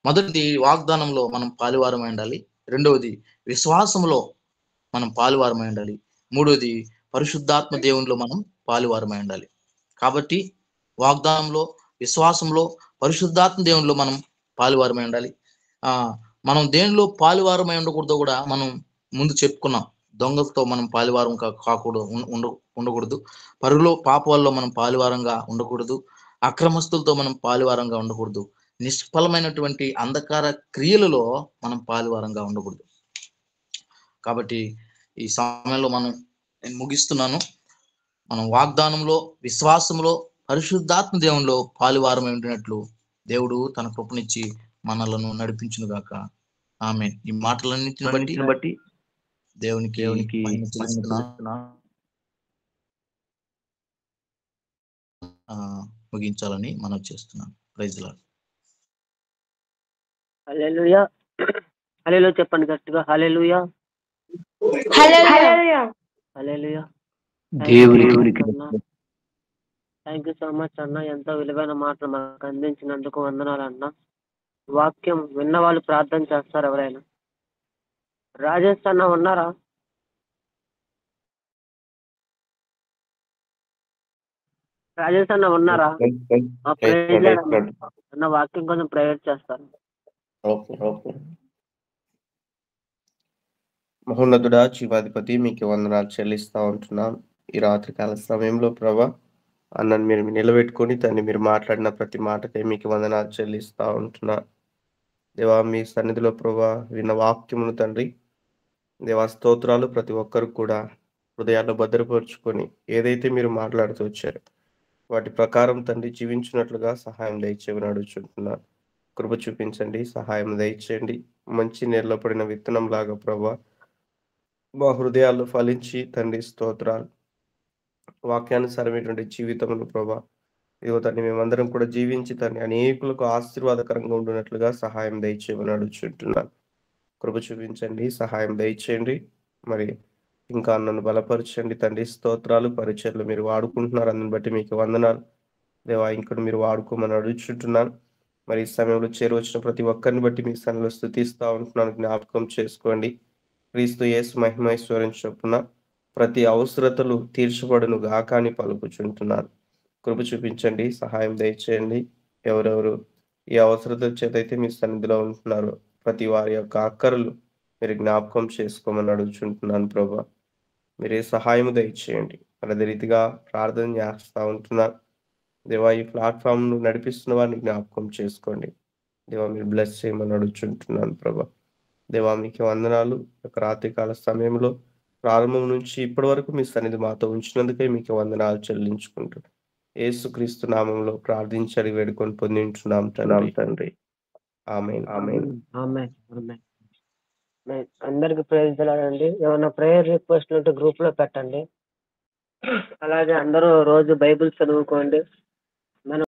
మొదటిది వాగ్దానంలో మనం పాలువారమై ఉండాలి. రెండవది విశ్వాసంలో మనం పాలువారమై ఉండాలి. మూడోది పరిశుద్ధాత్మ దేవునిలో మనం పాలువారమై ఉండాలి. కాబట్టి వాగ్దానంలో, విశ్వాసంలో, పరిశుద్ధాత్మ దేవునిలో మనం పాలువారమై ఉండాలి. మనం దేనిలో పాలువారమై ఉండకూడదో కూడా మనం ముందు చెప్పుకున్నాం. దొంగలతో మనం పాలువారం ఉండకూడదు. పరులో పాపాల్లో మనం పాలువారంగా ఉండకూడదు. అక్రమస్తులతో మనం పాలువారంగా ఉండకూడదు. నిష్ఫలమైనటువంటి అంధకార క్రియలలో మనం పాలువారంగా ఉండకూడదు. కాబట్టి ఈ సమయంలో నేను ముగిస్తున్నాను. మనం వాగ్దానంలో, విశ్వాసంలో, పరిశుద్ధాత్మ దేవునిలో పాలువారమై ఉండినట్లు దేవుడు తన కృపనిచ్చి మనలను నడిపించును గాక. ఆమేన్. ఈ మాటలన్నిటిని బట్టి దేవునికి ముగించాలని మనం చేస్తున్నాను. Praise lord. హల్లెలూయా. హల్లెలూయా చెప్పండి గట్టిగా. హల్లెలూయా. హల్లెలూయా. థ్యాంక్ యూ సో మచ్ అన్న. ఎంతో విలువైన మాటలు మనకు అందించినందుకు వందనాలు అన్న. వాక్యం విన్న వాళ్ళు ప్రార్థన చేస్తారు ఎవరైనా? రాజేష్ అన్న ఉన్నారా? రాజేష్ అన్న ఉన్నారా? అన్న వాక్యం కొంచెం ప్రేయర్ చేస్తారు. మహోన్నతుడా, జీవాధిపతి, మీకు వందనాలు చెల్లిస్తా ఉంటున్నాం. ఈ రాత్రికాల సమయంలో ప్రభా అన్నను మీరు నిలబెట్టుకొని మీరు మాట్లాడిన ప్రతి మాటకే మీకు వందనాలు చెల్లిస్తా ఉంటున్నా. దేవా, మీ సన్నిధిలో ప్రభా విన్న వాక్యమును తండ్రి, దేవా స్తోత్రాలు. ప్రతి ఒక్కరు కూడా హృదయాల్లో భద్రపరుచుకొని ఏదైతే మీరు మాట్లాడుతూ వచ్చారో వాటి ప్రకారం తండ్రి జీవించినట్లుగా సహాయం దయచేయమని అడుగుచుంటున్నాను. కృప చూపించండి, సహాయం దయచేయండి. మంచి నీళ్ళలో పడిన విత్తనం లాగా ప్రభా మా హృదయాల్లో ఫలించి తండ్రి స్తోత్రాలు, వాక్యానుసారమైనటువంటి జీవితమును ప్రభా ఇదిగో తండ్రి మేమందరం కూడా జీవించి తండ్రి అనేకులకు ఆశీర్వాదకరంగా ఉండినట్లుగా సహాయం దయచేయమని అడుగుచుంటున్నాను. కృప చూపించండి, సహాయం దయచేయండి. మరి ఇంకా నన్ను బలపరచండి తండ్రి స్తోత్రాలు. పరిచయలు మీరు వాడుకుంటున్నారు, అందుని బట్టి మీకు వందనాలు దేవా. ఇంకా మీరు వాడుకోమని అడుగుచుంటున్నాను. మరి ఈ సమయంలో చేరువచ్చిన ప్రతి ఒక్కరిని బట్టి మీ సన్నిధిలో స్తుతిస్తా ఉంటున్నాను. జ్ఞాపకం చేసుకోండి. క్రీస్తు యేసు మహిమైశ్వర్యం చొప్పున ప్రతి అవసరతలు తీర్చబడును గాక అని పలుకుచుంటున్నాను. కృప చూపించండి, సహాయం దయచేయండి. ఎవరెవరు ఈ అవసరతల చేత అయితే మీ సన్నిధిలో ఉంటున్నారో ప్రతి వారి యొక్క అక్కరలు మీరు జ్ఞాపకం చేసుకోమని అడుగుచుంటున్నాను ప్రభా. మీరే సహాయం దయచేయండి. అదే రీతిగా ప్రార్థన చేస్తూ ఉంటున్నాను దేవా. ఈ ప్లాట్ఫామ్ను నడిపిస్తున్న వారిని జ్ఞాపకం చేసుకోండి దేవా. మీరు బ్లెస్ చేయమని అడుగుచుంటున్నాను ప్రభా. దేవా, మీకు వందనాలు. ఒక రాత్రికాల సమయంలో ప్రారంభం నుంచి ఇప్పటి వరకు మీ సన్నిధి మాతో ఉంచినందుకే మీకు వందనాలు చెల్లించుకుంటూ యేసుక్రీస్తు నామంలో ప్రార్థించి వేడుకొని పొందించున్నాం తండ్రి. ఆమేన్. ఆమేన్. ఆమేన్. అందరికి ప్రేజ్ అండి. ఏమైనా ప్రేయర్ రిక్వెస్ట్ ఉంటే గ్రూప్ లో పెట్టండి. అలాగే అందరూ రోజు బైబిల్ చదువుకోండి.